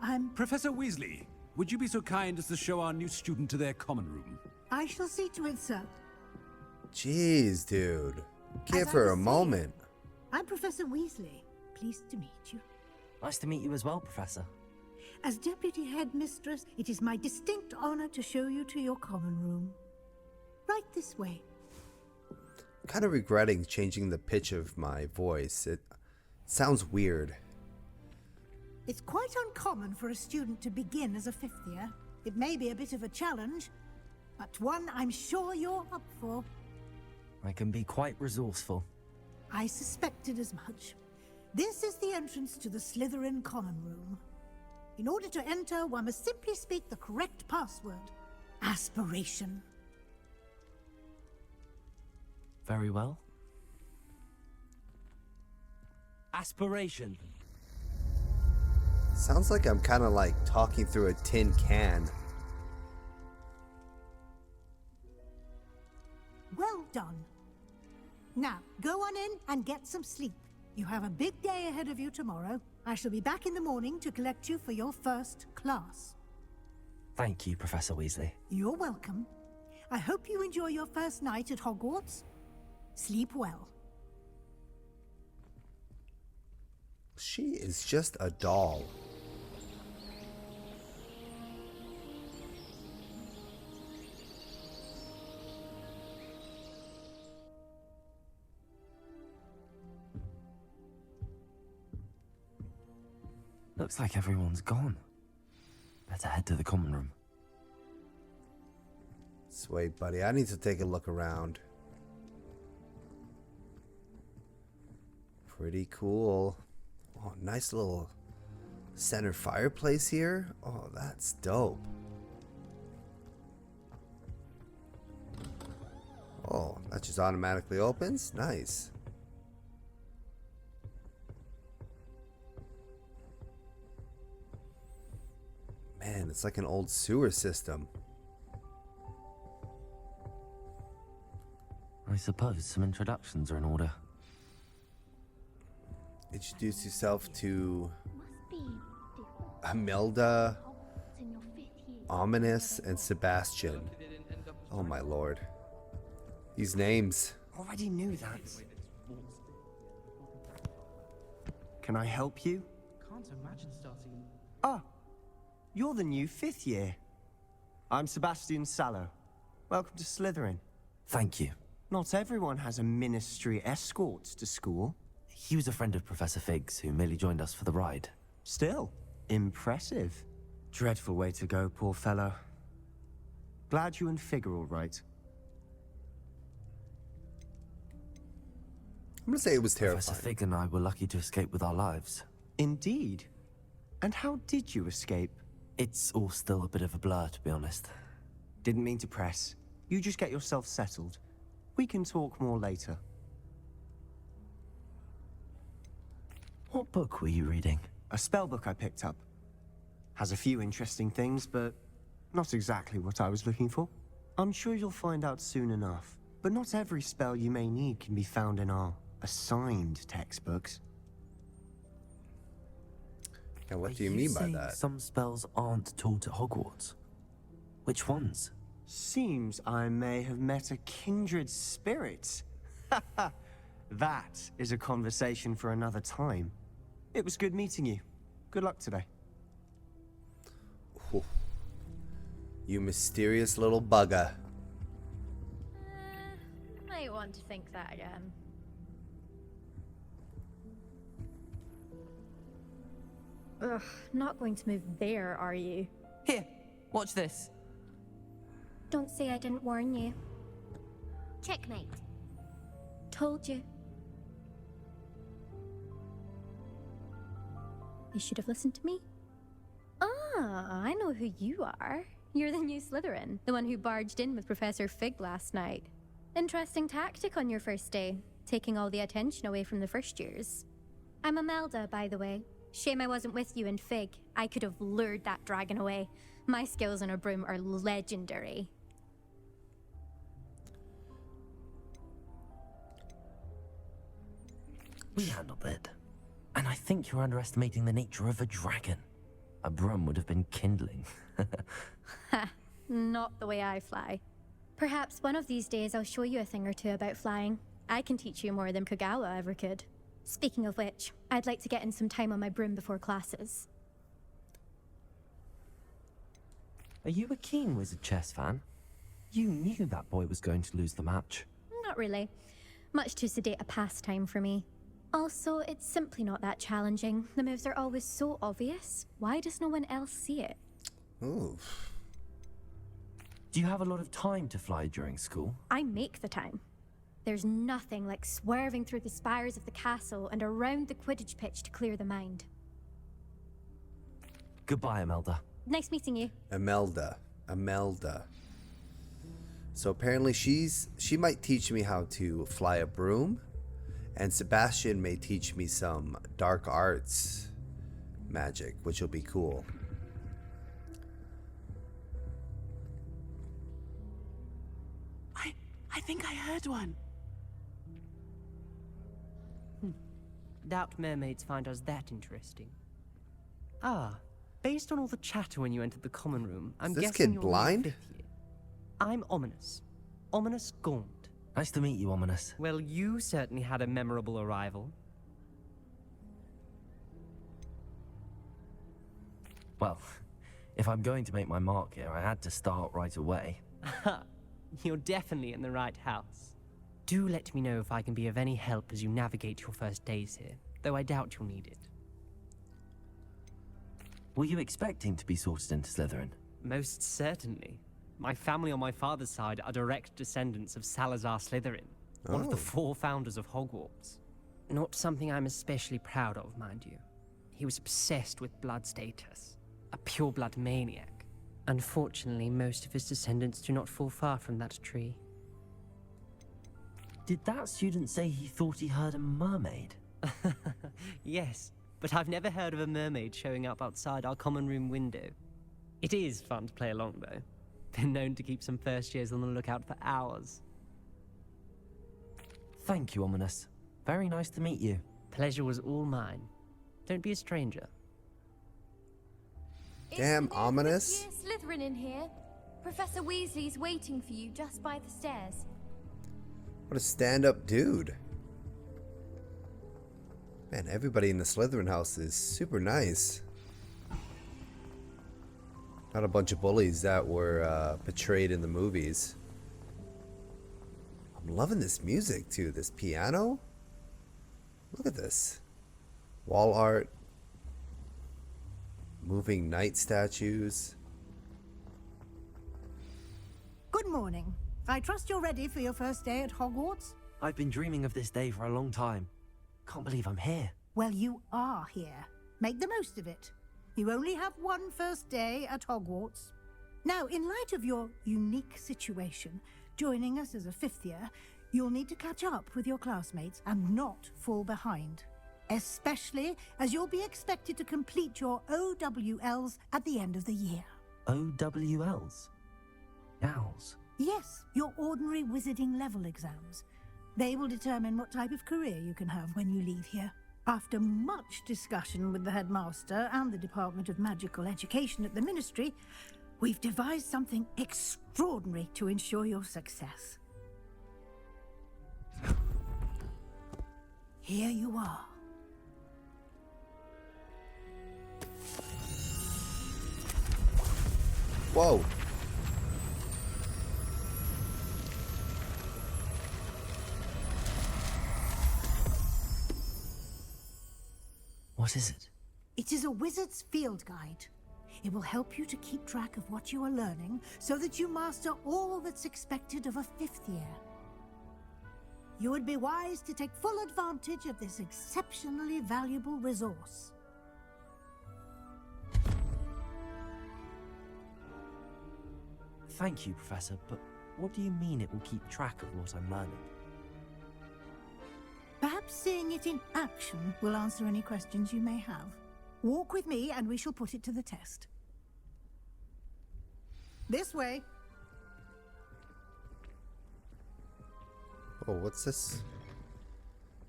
I'm... Professor Weasley, would you be so kind as to show our new student to their common room? I shall see to it, sir. Jeez, dude. Give As I her was a saying, moment. I'm Professor Weasley. Pleased to meet you. Nice to meet you as well, Professor. As Deputy Headmistress, it is my distinct honor to show you to your common room. Right this way. I'm kind of regretting changing the pitch of my voice. It sounds weird. It's quite uncommon for a student to begin as a fifth year. It may be a bit of a challenge, but one I'm sure you're up for. I can be quite resourceful. I suspected as much. This is the entrance to the Slytherin common room. In order to enter, one must simply speak the correct password. Aspiration. Very well. Aspiration. Sounds like I'm kind of like talking through a tin can. Well done. Now, go on in and get some sleep. You have a big day ahead of you tomorrow. I shall be back in the morning to collect you for your first class. Thank you, Professor Weasley. You're welcome. I hope you enjoy your first night at Hogwarts. Sleep well. She is just a doll. Looks like everyone's gone. Better head to the common room. Wait, buddy, I need to take a look around. Pretty cool. Oh, nice little center fireplace here. Oh, that's dope. Oh, that just automatically opens. Nice. Man, it's like an old sewer system. I suppose some introductions are in order. Introduce yourself to Imelda, Ominous, and Sebastian. Oh my lord. These names. Already knew that. Can I help you? Can't imagine starting. Ah, you're the new 5th year. I'm Sebastian Sallow. Welcome to Slytherin. Thank you. Not everyone has a ministry escort to school. He was a friend of Professor Fig's who merely joined us for the ride. Still, impressive. Dreadful way to go, poor fellow. Glad you and Fig are all right. I'm gonna say it was terrifying. Professor Fig and I were lucky to escape with our lives. Indeed. And how did you escape? It's all still a bit of a blur, to be honest. Didn't mean to press. You just get yourself settled. We can talk more later. What book were you reading? A spell book I picked up. Has a few interesting things, but not exactly what I was looking for. I'm sure you'll find out soon enough. But not every spell you may need can be found in our assigned textbooks. And what do you mean by that? Some spells aren't taught at Hogwarts. Which ones? Seems I may have met a kindred spirit. That is a conversation for another time. It was good meeting you. Good luck today. Ooh. You mysterious little bugger. Might want to think that again. Ugh, not going to move there, are you? Here, watch this. Don't say I didn't warn you. Checkmate. Told you. You should have listened to me. Ah, I know who you are. You're the new Slytherin, the one who barged in with Professor Fig last night. Interesting tactic on your first day, taking all the attention away from the first years. I'm Imelda, by the way. Shame I wasn't with you in Fig. I could have lured that dragon away. My skills on a broom are legendary. We handled it. And I think you're underestimating the nature of a dragon. A broom would have been kindling. Ha, not the way I fly. Perhaps one of these days I'll show you a thing or two about flying. I can teach you more than Kogawa ever could. Speaking of which, I'd like to get in some time on my broom before classes. Are you a keen Wizard chess fan? You knew that boy was going to lose the match. Not really. Much too sedate a pastime for me. Also, it's simply not that challenging. The moves are always so obvious. Why does no one else see it? Ooh. Do you have a lot of time to fly during school? I make the time. There's nothing like swerving through the spires of the castle and around the Quidditch pitch to clear the mind. Goodbye, Imelda. Nice meeting you. Imelda. So apparently she might teach me how to fly a broom, and Sebastian may teach me some dark arts magic, which will be cool. I think I heard one. Doubt mermaids find us that interesting. Ah, based on all the chatter when you entered the common room, I'm guessing Is this kid you're blind? new 5th year. I'm Ominous. Ominous Gaunt. Nice to meet you, Ominous. Well, you certainly had a memorable arrival. Well, if I'm going to make my mark here, I had to start right away. You're definitely in the right house. Do let me know if I can be of any help as you navigate your first days here, though I doubt you'll need it. Were you expecting to be sorted into Slytherin? Most certainly. My family on my father's side are direct descendants of Salazar Slytherin, one of the 4 founders of Hogwarts. Not something I'm especially proud of, mind you. He was obsessed with blood status, a pure-blood maniac. Unfortunately, most of his descendants do not fall far from that tree. Did that student say he thought he heard a mermaid? Yes, but I've never heard of a mermaid showing up outside our common room window. It is fun to play along, though. Been known to keep some first years on the lookout for hours. Thank you, Ominous. Very nice to meet you. Pleasure was all mine. Don't be a stranger. Damn, Ominous. Slytherin in here. Professor Weasley's waiting for you just by the stairs. What a stand-up dude. Man, everybody in the Slytherin house is super nice. Not a bunch of bullies that were portrayed in the movies. I'm loving this music too. This piano. Look at this. Wall art. Moving knight statues. Good morning. I trust you're ready for your first day at Hogwarts? I've been dreaming of this day for a long time. Can't believe I'm here. Well, you are here. Make the most of it. You only have one first day at Hogwarts. Now, in light of your unique situation, joining us as a 5th year, you'll need to catch up with your classmates and not fall behind. Especially as you'll be expected to complete your OWLs at the end of the year. OWLs? Owls? Yes, your ordinary wizarding level exams. They will determine what type of career you can have when you leave here. After much discussion with the headmaster and the Department of Magical Education at the Ministry, we've devised something extraordinary to ensure your success. Here you are. Whoa. What is it? It is a wizard's field guide. It will help you to keep track of what you are learning so that you master all that's expected of a 5th year. You would be wise to take full advantage of this exceptionally valuable resource. Thank you, Professor, but what do you mean it will keep track of what I'm learning? Perhaps seeing it in action will answer any questions you may have. Walk with me and we shall put it to the test. This way. Oh, what's this?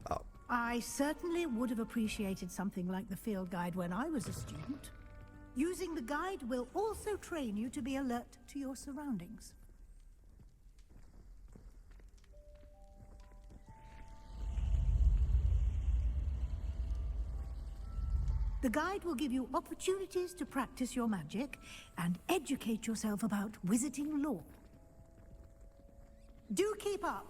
Oh. I certainly would have appreciated something like the field guide when I was a student. Using the guide will also train you to be alert to your surroundings. The guide will give you opportunities to practice your magic and educate yourself about wizarding lore. Do keep up.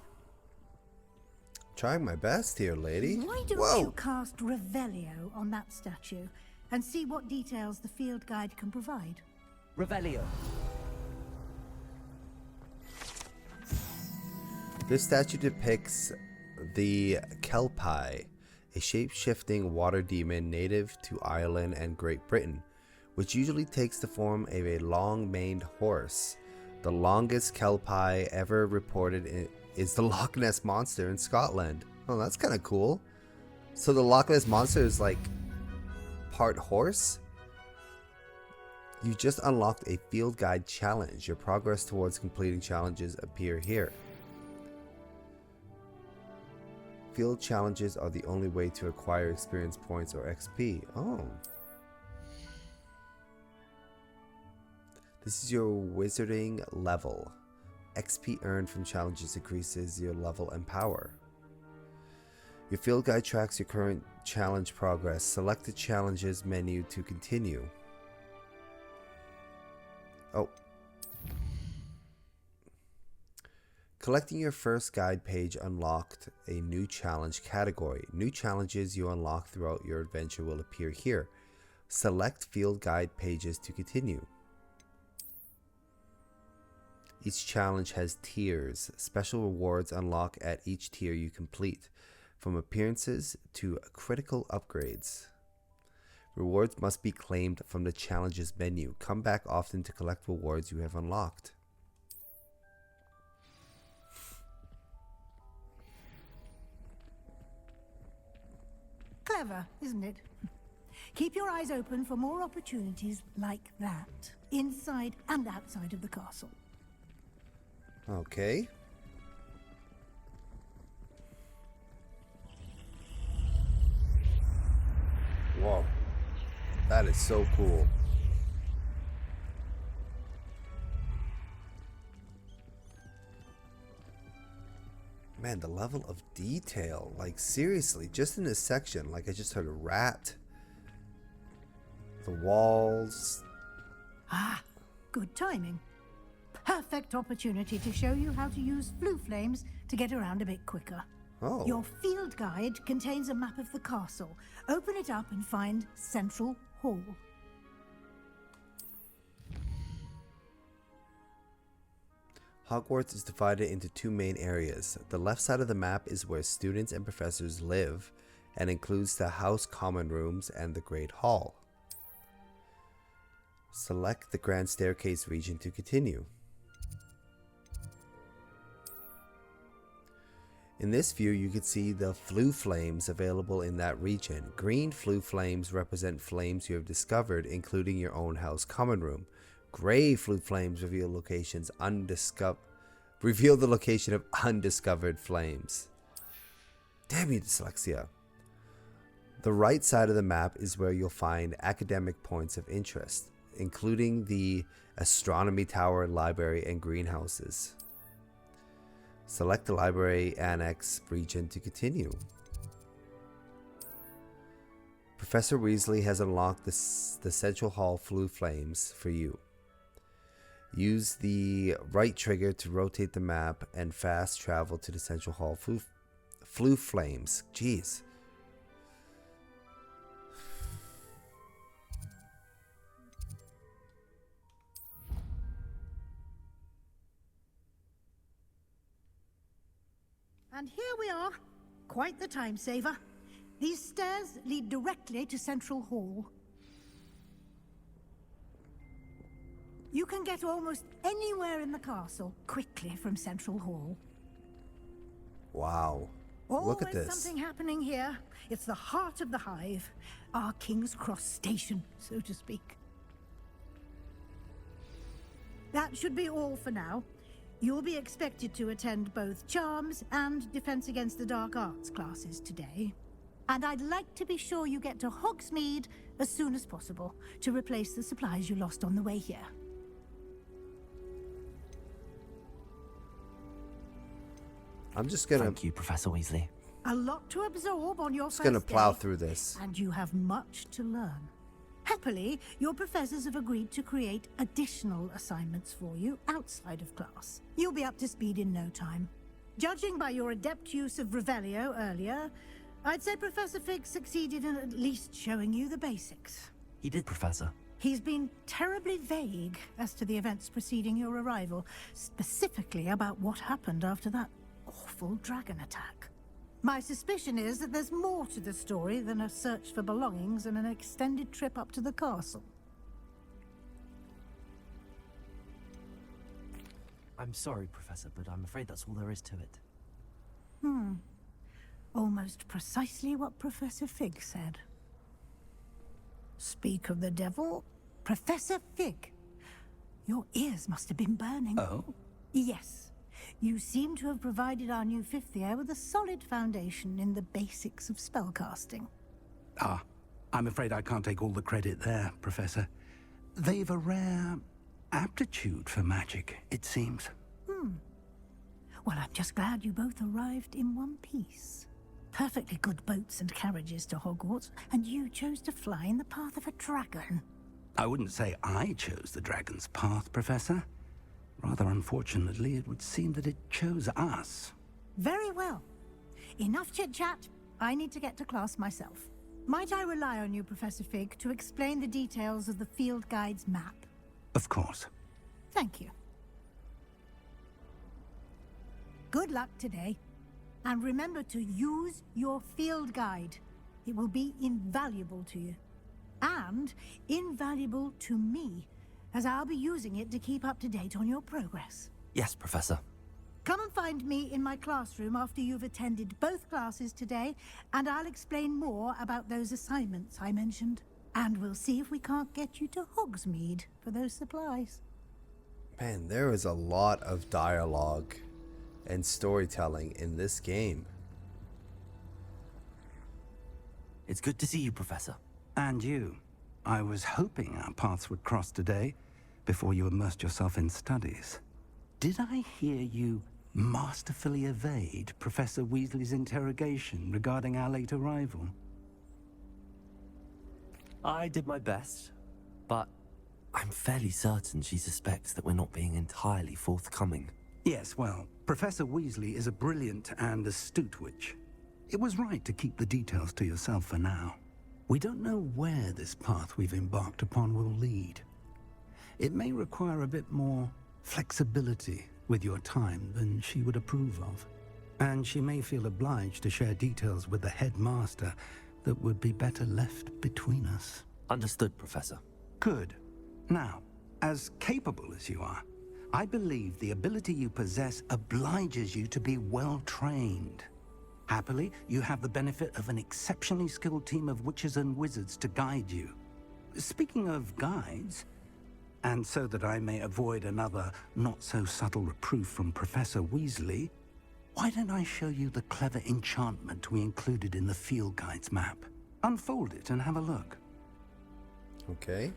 Trying my best here, lady. Why don't Whoa. you cast Revelio on that statue and see what details the field guide can provide? Revelio. This statue depicts the Kelpie, a shape-shifting water demon native to Ireland and Great Britain, which usually takes the form of a long-maned horse. The longest Kelpie ever reported is the Loch Ness Monster in Scotland. Oh, that's kind of cool. So the Loch Ness Monster is like part horse? You just unlocked a field guide challenge. Your progress towards completing challenges appear here. Field challenges are the only way to acquire experience points or XP. Oh. This is your wizarding level. XP earned from challenges increases your level and power. Your field guide tracks your current challenge progress. Select the challenges menu to continue. Oh. Collecting your first guide page unlocked a new challenge category. New challenges you unlock throughout your adventure will appear here. Select field guide pages to continue. Each challenge has tiers. Special rewards unlock at each tier you complete, from appearances to critical upgrades. Rewards must be claimed from the challenges menu. Come back often to collect rewards you have unlocked. Clever, isn't it? Keep your eyes open for more opportunities like that, inside and outside of the castle. Okay. Whoa. That is so cool. Man, the level of detail, like seriously, just in this section, like I just heard a rat. The walls. Ah, good timing. Perfect opportunity to show you how to use flue flames to get around a bit quicker. Oh. Your field guide contains a map of the castle. Open it up and find Central Hall. Hogwarts is divided into two main areas. The left side of the map is where students and professors live and includes the House Common Rooms and the Great Hall. Select the Grand Staircase region to continue. In this view, you can see the flue flames available in that region. Green flue flames represent flames you have discovered, including your own House Common Room. Gray flue flames reveal the location of undiscovered flames. Damn you, dyslexia. The right side of the map is where you'll find academic points of interest, including the Astronomy Tower, Library, and Greenhouses. Select the Library Annex region to continue. Professor Weasley has unlocked the Central Hall flue flames for you. Use the right trigger to rotate the map and fast travel to the Central Hall flue flames. Jeez. And here we are. Quite the time saver. These stairs lead directly to Central Hall. You can get almost anywhere in the castle quickly from Central Hall. Wow. Look at this. Always something happening here. It's the heart of the hive. Our King's Cross station, so to speak. That should be all for now. You'll be expected to attend both Charms and Defense Against the Dark Arts classes today. And I'd like to be sure you get to Hogsmeade as soon as possible to replace the supplies you lost on the way here. I'm just gonna... Thank you, Professor Weasley. A lot to absorb on your first Just gonna plow day, through this. And you have much to learn. Happily, your professors have agreed to create additional assignments for you outside of class. You'll be up to speed in no time. Judging by your adept use of Revelio earlier, I'd say Professor Fig succeeded in at least showing you the basics. He did, Professor. He's been terribly vague as to the events preceding your arrival, specifically about what happened after that awful dragon attack. My suspicion is that there's more to the story than a search for belongings and an extended trip up to the castle. I'm sorry, Professor, but I'm afraid that's all there is to it. Almost precisely what Professor Fig said. Speak of the devil, Professor Fig. Your ears must have been burning. Oh? Yes. You seem to have provided our new fifth year with a solid foundation in the basics of spellcasting. Ah, I'm afraid I can't take all the credit there, Professor. They've a rare aptitude for magic, it seems. Well, I'm just glad you both arrived in one piece. Perfectly good boats and carriages to Hogwarts, and you chose to fly in the path of a dragon. I wouldn't say I chose the dragon's path, Professor. Rather unfortunately, it would seem that it chose us. Very well. Enough chit-chat. I need to get to class myself. Might I rely on you, Professor Fig, to explain the details of the field guide's map? Of course. Thank you. Good luck today. And remember to use your field guide. It will be invaluable to you. And invaluable to me, as I'll be using it to keep up to date on your progress. Yes, Professor. Come and find me in my classroom after you've attended both classes today, and I'll explain more about those assignments I mentioned. And we'll see if we can't get you to Hogsmeade for those supplies. Man, there is a lot of dialogue and storytelling in this game. It's good to see you, Professor. And you. I was hoping our paths would cross today, before you immersed yourself in studies. Did I hear you masterfully evade Professor Weasley's interrogation regarding our late arrival? I did my best, but I'm fairly certain she suspects that we're not being entirely forthcoming. Yes, well, Professor Weasley is a brilliant and astute witch. It was right to keep the details to yourself for now. We don't know where this path we've embarked upon will lead. It may require a bit more flexibility with your time than she would approve of. And she may feel obliged to share details with the headmaster that would be better left between us. Understood, Professor. Good. Now, as capable as you are, I believe the ability you possess obliges you to be well trained. Happily, you have the benefit of an exceptionally skilled team of witches and wizards to guide you. Speaking of guides, and so that I may avoid another not-so-subtle reproof from Professor Weasley, why don't I show you the clever enchantment we included in the field guide's map? Unfold it and have a look. Okay.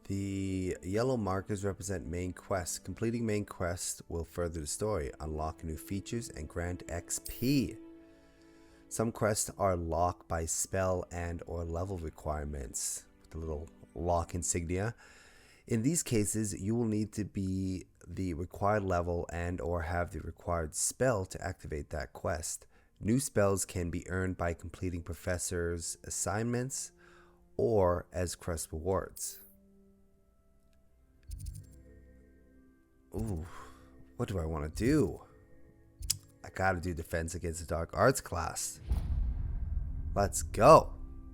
The yellow markers represent main quests. Completing main quests will further the story, unlock new features, and grant XP. Some quests are locked by spell and or level requirements with the little lock insignia. In these cases, you will need to be the required level and or have the required spell to activate that quest. New spells can be earned by completing professors' assignments or as quest rewards. Ooh, what do I want to do? I gotta do Defense Against the Dark Arts class. Let's go.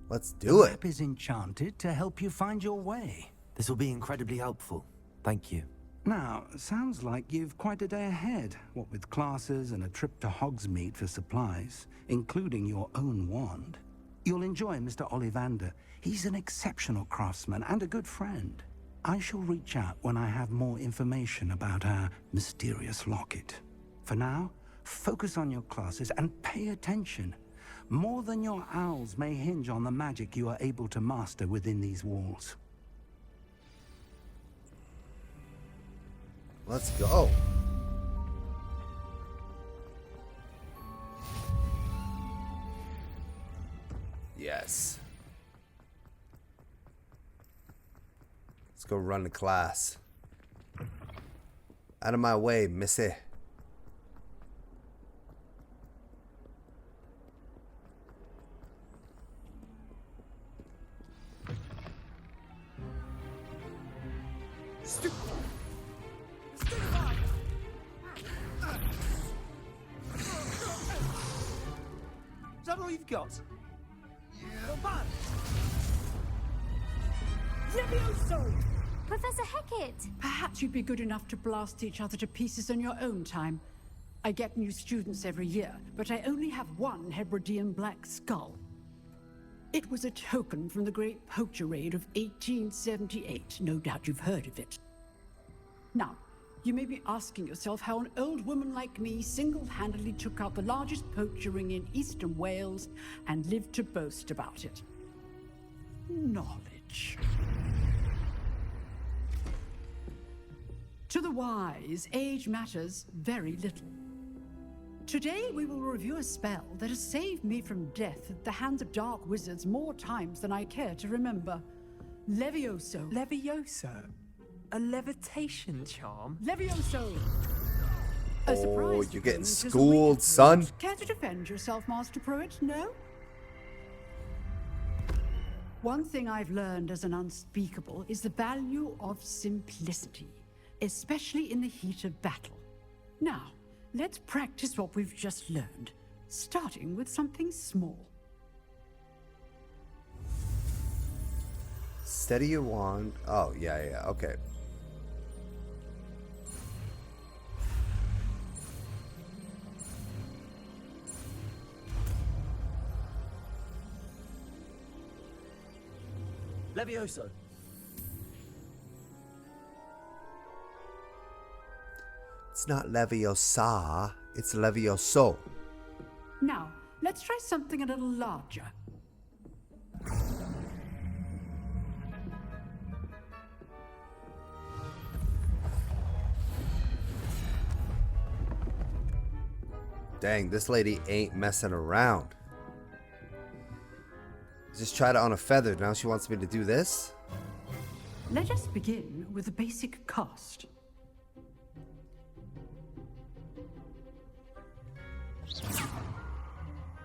Let's do The it. map is enchanted to help you find your way. This will be incredibly helpful. Thank you. Now, sounds like you've quite a day ahead, what with classes and a trip to Hogsmeade for supplies, including your own wand. You'll enjoy Mr. Ollivander. He's an exceptional craftsman and a good friend. I shall reach out when I have more information about our mysterious locket. For now, focus on your classes and pay attention. More than your owls may hinge on the magic you are able to master within these walls. Let's go. Yes. Let's go run the class. Out of my way, missy. that all you've got? Levioso! Professor Hackett! Perhaps you'd be good enough to blast each other to pieces on your own time. I get new students every year, but I only have one Hebridean black skull. It was a token from the Great Poacher Raid of 1878. No doubt you've heard of it. Now, you may be asking yourself how an old woman like me single-handedly took out the largest poacher ring in eastern Wales and lived to boast about it. Knowledge. To the wise, age matters very little. Today we will review a spell that has saved me from death at the hands of dark wizards more times than I care to remember. Levioso. Levioso? A levitation charm? Levioso! Oh, you're getting schooled, son. Care to defend yourself, Master Pruitt? No? One thing I've learned as an unspeakable is the value of simplicity, especially in the heat of battle. Now, let's practice what we've just learned, starting with something small. Steady your wand. Oh, yeah, okay. Levioso. It's not Leviosa, it's Levioso. Now, let's try something a little larger. Dang, this lady ain't messing around. Just tried it on a feather. Now she wants me to do this? Let us begin with the basic cast.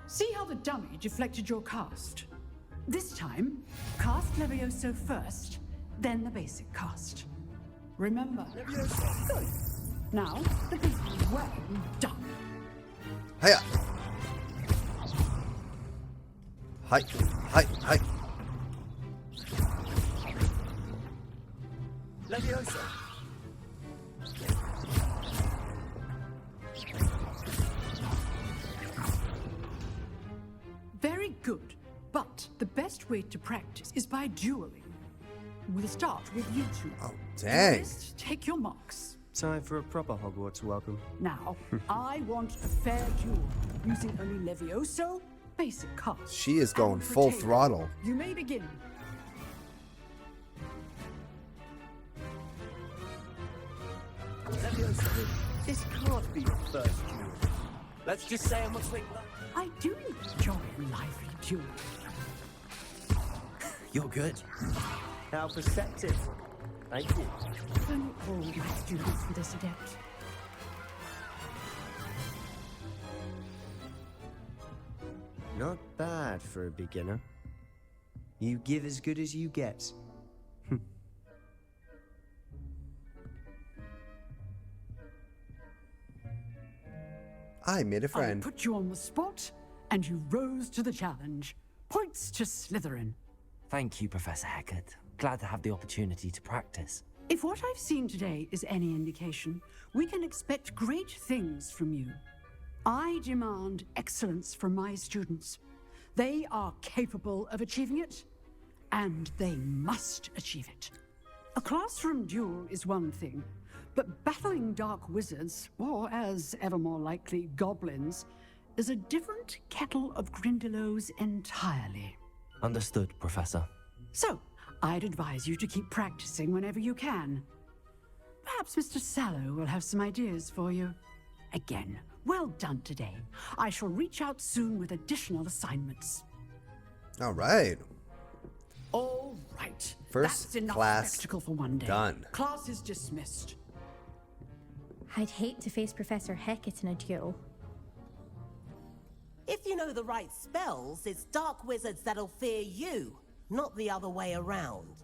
See how the dummy deflected your cast? This time, cast Levioso first, then the basic cast. Remember, Levioso. Good. Now, the basic is well done. Hiya! Hi, hi, hi. Levioso. Very good, but the best way to practice is by dueling. We'll start with you two. Oh, dang. First, take your marks. Time for a proper Hogwarts welcome. Now, I want a fair duel, using only Levioso, basic cast. She is going full throttle. You may begin. Levioso, this can't be your first duel. Let's just say I'm what's I do enjoy a lively duel. You're good. How perceptive. Thank you. Don't all my students for this adept. Not bad for a beginner. You give as good as you get. I made a friend. I put you on the spot, and you rose to the challenge. Points to Slytherin. Thank you, Professor Hackett. Glad to have the opportunity to practice. If what I've seen today is any indication, we can expect great things from you. I demand excellence from my students. They are capable of achieving it, and they must achieve it. A classroom duel is one thing, but battling dark wizards, or as ever more likely, goblins, is a different kettle of Grindylows entirely. Understood, Professor. So, I'd advise you to keep practicing whenever you can. Perhaps Mr. Sallow will have some ideas for you. Again, well done today. I shall reach out soon with additional assignments. All right. All right. First That's enough class spectacle for one day. done. Class is dismissed. I'd hate to face Professor Hackett in a duel. If you know the right spells, it's dark wizards that'll fear you, not the other way around.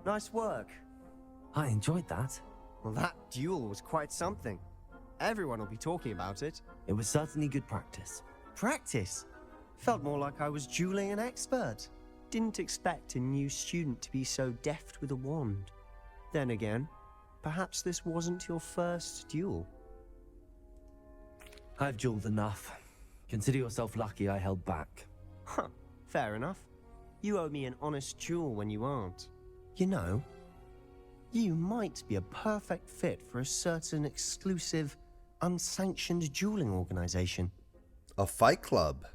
Nice work. I enjoyed that. Well, that duel was quite something. Everyone will be talking about it. It was certainly good practice. Practice? Felt more like I was dueling an expert. Didn't expect a new student to be so deft with a wand. Then again, perhaps this wasn't your first duel. I've dueled enough. Consider yourself lucky I held back. Huh, fair enough. You owe me an honest duel when you aren't. You know, you might be a perfect fit for a certain exclusive, unsanctioned dueling organization. A fight club.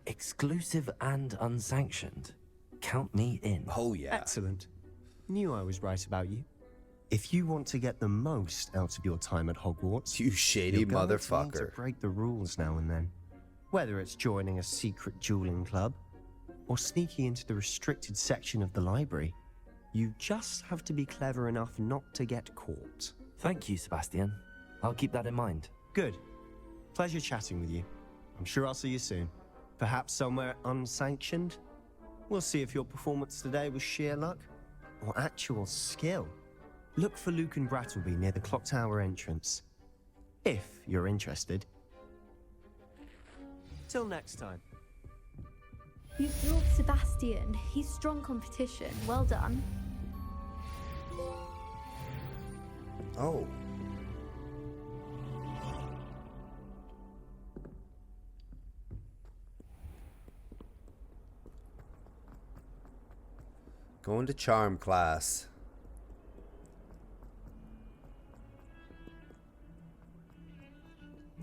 Exclusive and unsanctioned. Count me in. Oh, yeah. Excellent. Knew I was right about you. If you want to get the most out of your time at Hogwarts, you shady you're going to need motherfucker. to break the rules now and then. Whether it's joining a secret dueling club or sneaking into the restricted section of the library, you just have to be clever enough not to get caught. Thank you, Sebastian. I'll keep that in mind. Good. Pleasure chatting with you. I'm sure I'll see you soon. Perhaps somewhere unsanctioned? We'll see if your performance today was sheer luck or actual skill. Look for Luke and Brattleby near the clock tower entrance, if you're interested. Till next time. You drove Sebastian. He's strong competition. Well done. Oh. Going to charm class.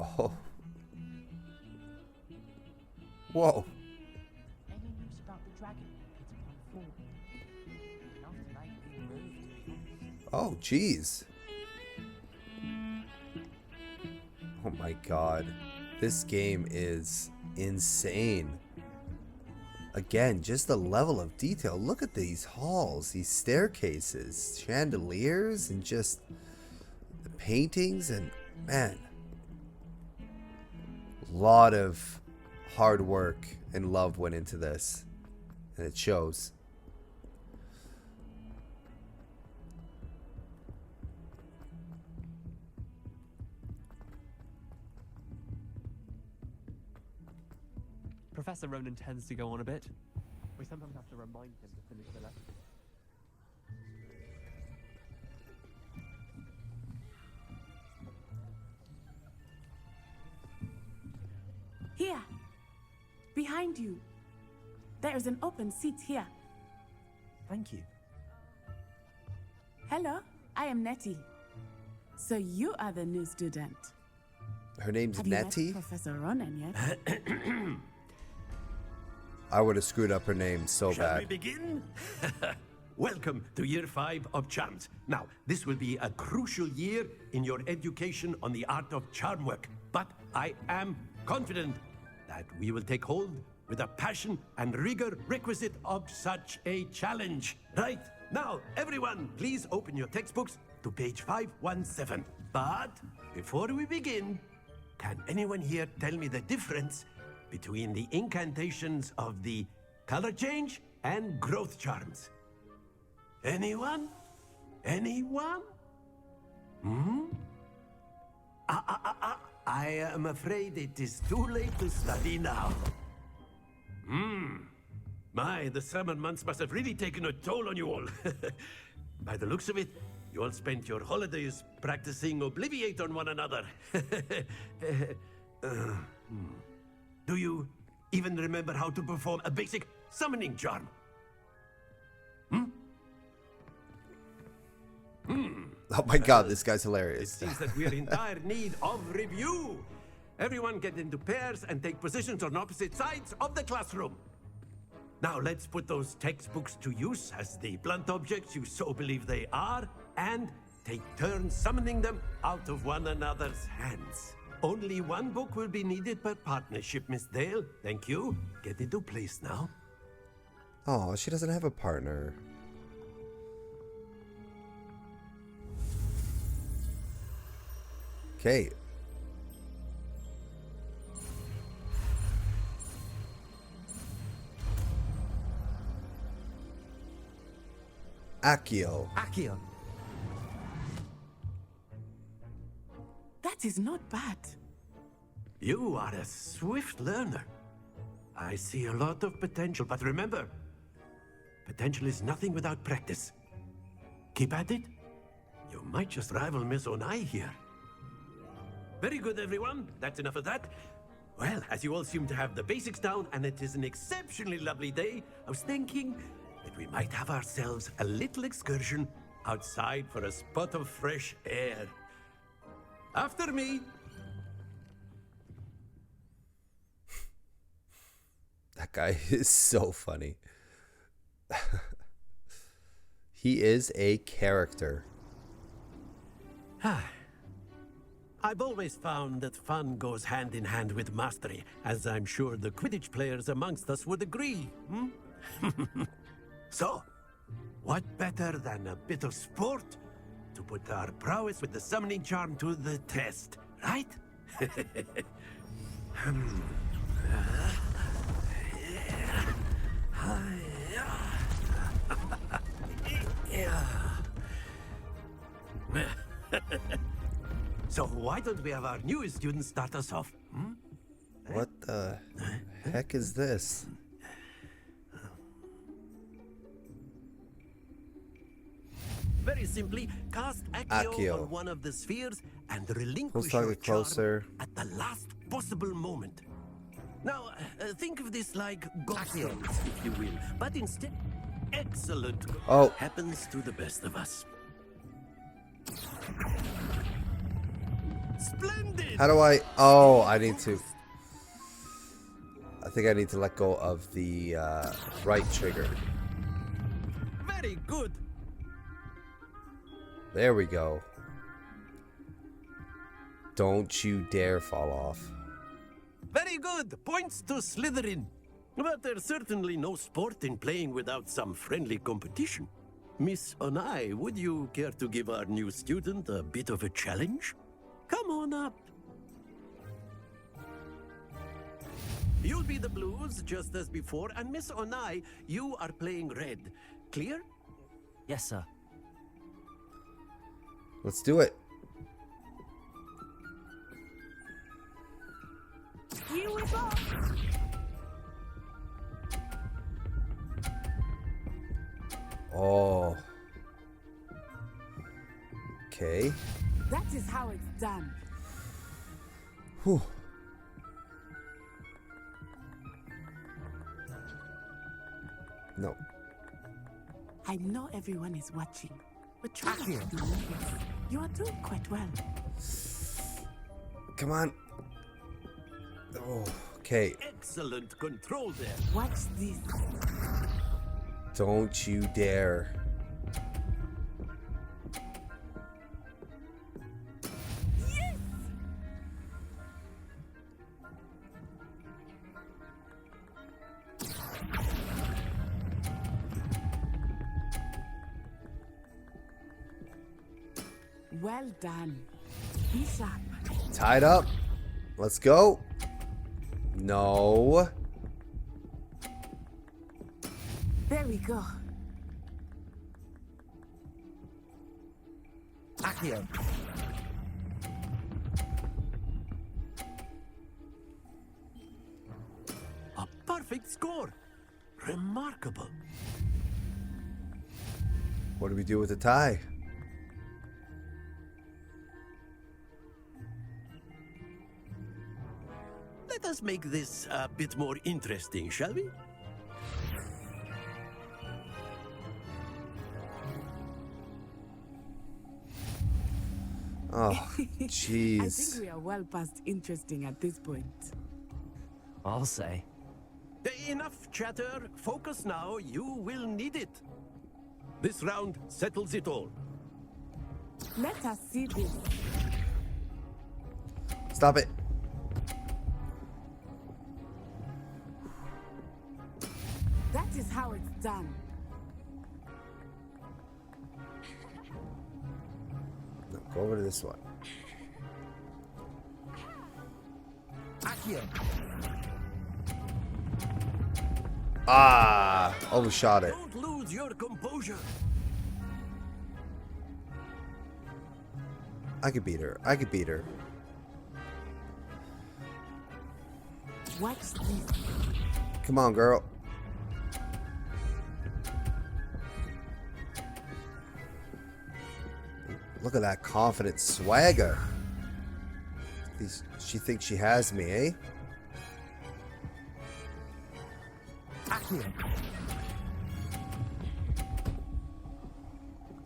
Oh. Whoa. Any news about the dragon? It's on 4. Not tonight being moved, to be honest. Oh, jeez. Oh my god. This game is insane. Again, just the level of detail. Look at these halls, these staircases, chandeliers, and just the paintings, and man, a lot of hard work and love went into this, and it shows. Professor Ronan tends to go on a bit. We sometimes have to remind him to finish the lesson. Here! Behind you! There is an open seat here. Thank you. Hello, I am Nettie. So you are the new student. Her name's Have Nettie? you met Professor Ronan yet? I would have screwed up her name so Shall bad. we begin? Welcome to Year 5 of Charms. Now, this will be a crucial year in your education on the art of charm work, but I am confident that we will take hold with the passion and rigor requisite of such a challenge. Right, now, everyone, please open your textbooks to page 517. But before we begin, can anyone here tell me the difference between the incantations of the color change and growth charms? Anyone? Anyone? I am afraid it is too late to study now. My, the summer months must have really taken a toll on you all. By the looks of it, you all spent your holidays practicing Obliviate on one another. Do you even remember how to perform a basic summoning charm? Oh my god, this guy's It hilarious. seems that we are in dire need of review. Everyone get into pairs and take positions on opposite sides of the classroom. Now let's put those textbooks to use as the blunt objects you so believe they are, and take turns summoning them out of one another's hands. Only one book will be needed per partnership, Miss Dale. Thank you. Get into place now. Oh, she doesn't have a partner. Okay. Accio. Accio. That is not bad. You are a swift learner. I see a lot of potential, but remember, potential is nothing without practice. Keep at it. You might just rival Miss Onai here. Very good, everyone. That's enough of that. Well, as you all seem to have the basics down, and it is an exceptionally lovely day, I was thinking that we might have ourselves a little excursion outside for a spot of fresh air. After me. That guy is so funny. He is a character. I've always found that fun goes hand in hand with mastery, as I'm sure the Quidditch players amongst us would agree. So, what better than a bit of sport to put our prowess with the summoning charm to the test, right? So why don't we have our newest student start us off? What the heck is this? Very simply, cast Accio on one of the spheres and relinquish your charm at the last possible moment. Now, think of this like goblins, if you will, but instead, excellent happens to the best of us. Splendid! How do I... Oh, I need to... I think I need to let go of the right trigger. Very good. There we go. Don't you dare fall off. Very good. Points to Slytherin. But there's certainly no sport in playing without some friendly competition. Miss Onai, would you care to give our new student a bit of a challenge? Come on up. You'll be the blues, just as before, and Miss Onai, you are playing red. Clear? Yes, sir. Let's do it. Here we go. Oh. Okay. That is how it's done. Whew. No. I know everyone is watching, but try not to be nervous. You are doing quite well. Come on. Oh, okay. Excellent control there. Watch this. Don't you dare. Yes! Well done. Be sharp. Tied up. Let's go. No. There we go. Accio. A perfect score. Remarkable. What do we do with the tie? Let us make this a bit more interesting, shall we? Oh, I jeez. think we are well past interesting at this point. I'll say. Enough chatter. Focus now. You will need it. This round settles it all. Let us see this. Stop it. That is how it's done. No, go over to this one. Accio. Ah, overshot it. Don't lose your composure. I could beat her. I could beat her. Watch this. Come on, girl. Look at that confident swagger. She thinks she has me, eh?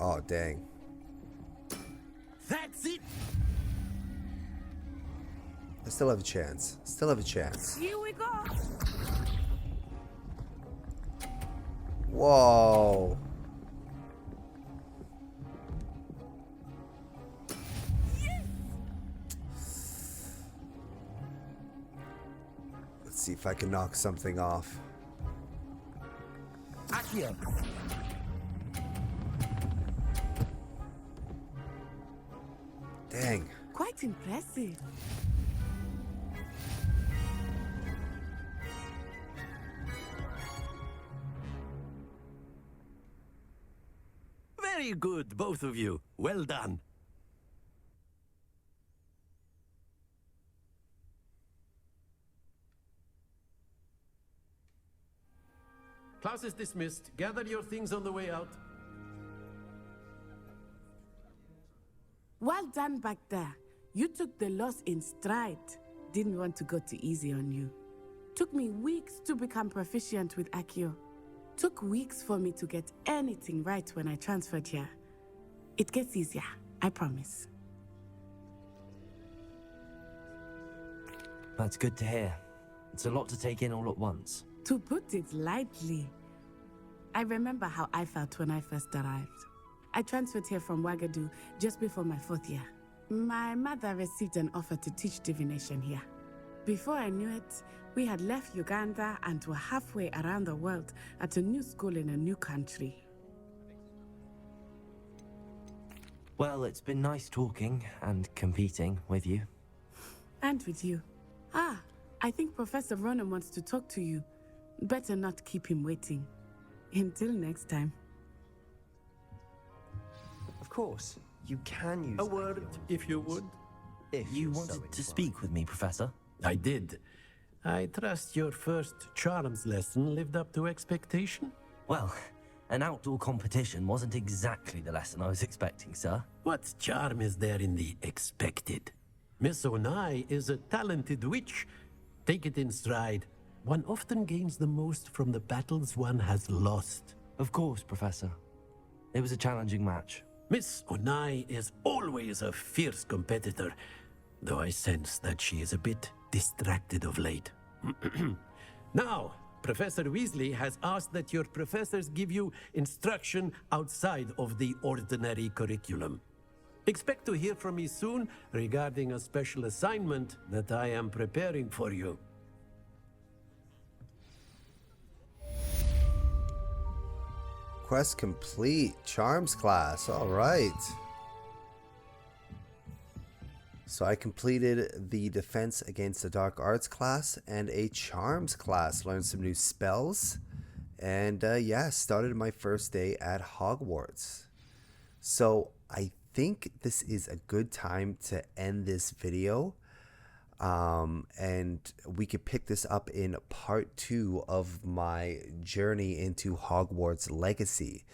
Oh, dang. That's it. I still have a chance. Still have a chance. Here we go. Whoa. Let's see if I can knock something off. Accio. Dang. Quite impressive. Very good, both of you. Well done. Class is dismissed. Gather your things on the way out. Well done back there. You took the loss in stride. Didn't want to go too easy on you. Took me weeks to become proficient with Accio. Took weeks for me to get anything right when I transferred here. It gets easier, I promise. That's good to hear. It's a lot to take in all at once. To put it lightly, I remember how I felt when I first arrived. I transferred here from Wagadu just before my 4th year. My mother received an offer to teach divination here. Before I knew it, we had left Uganda and were halfway around the world at a new school in a new country. Well, it's been nice talking and competing with you. And with you. Ah, I think Professor Ronan wants to talk to you. Better not keep him waiting. Until next time. Of course, you can use A word, if you would. If You you're wanted so to speak with me, Professor? I did. I trust your first charms lesson lived up to expectation? Well, an outdoor competition wasn't exactly the lesson I was expecting, sir. What charm is there in the expected? Miss Onai is a talented witch. Take it in stride. One often gains the most from the battles one has lost. Of course, Professor. It was a challenging match. Miss Onai is always a fierce competitor, though I sense that she is a bit distracted of late. Now, Professor Weasley has asked that your professors give you instruction outside of the ordinary curriculum. Expect to hear from me soon regarding a special assignment that I am preparing for you. Quest complete. Charms class. All right. So I completed the Defense Against the Dark Arts class and a Charms class. Learned some new spells. And yeah, started my first day at Hogwarts. So I think this is a good time to end this video. And we could pick this up in part 2 of my journey into Hogwarts Legacy.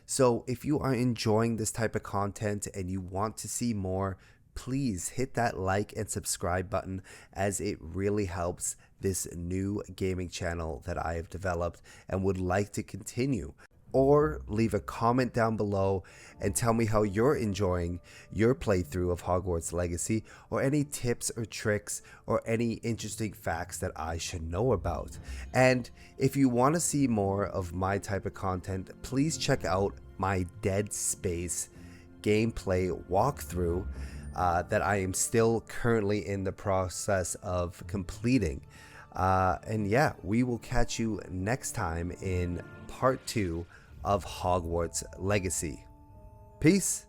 So if you are enjoying this type of content and you want to see more, please hit that like and subscribe button, as it really helps this new gaming channel that I have developed and would like to continue. Or leave a comment down below and tell me how you're enjoying your playthrough of Hogwarts Legacy, or any tips or tricks or any interesting facts that I should know about. And if you want to see more of my type of content, please check out my Dead Space gameplay walkthrough that I am still currently in the process of completing. And yeah, we will catch you next time in part 2 of Hogwarts Legacy. Peace.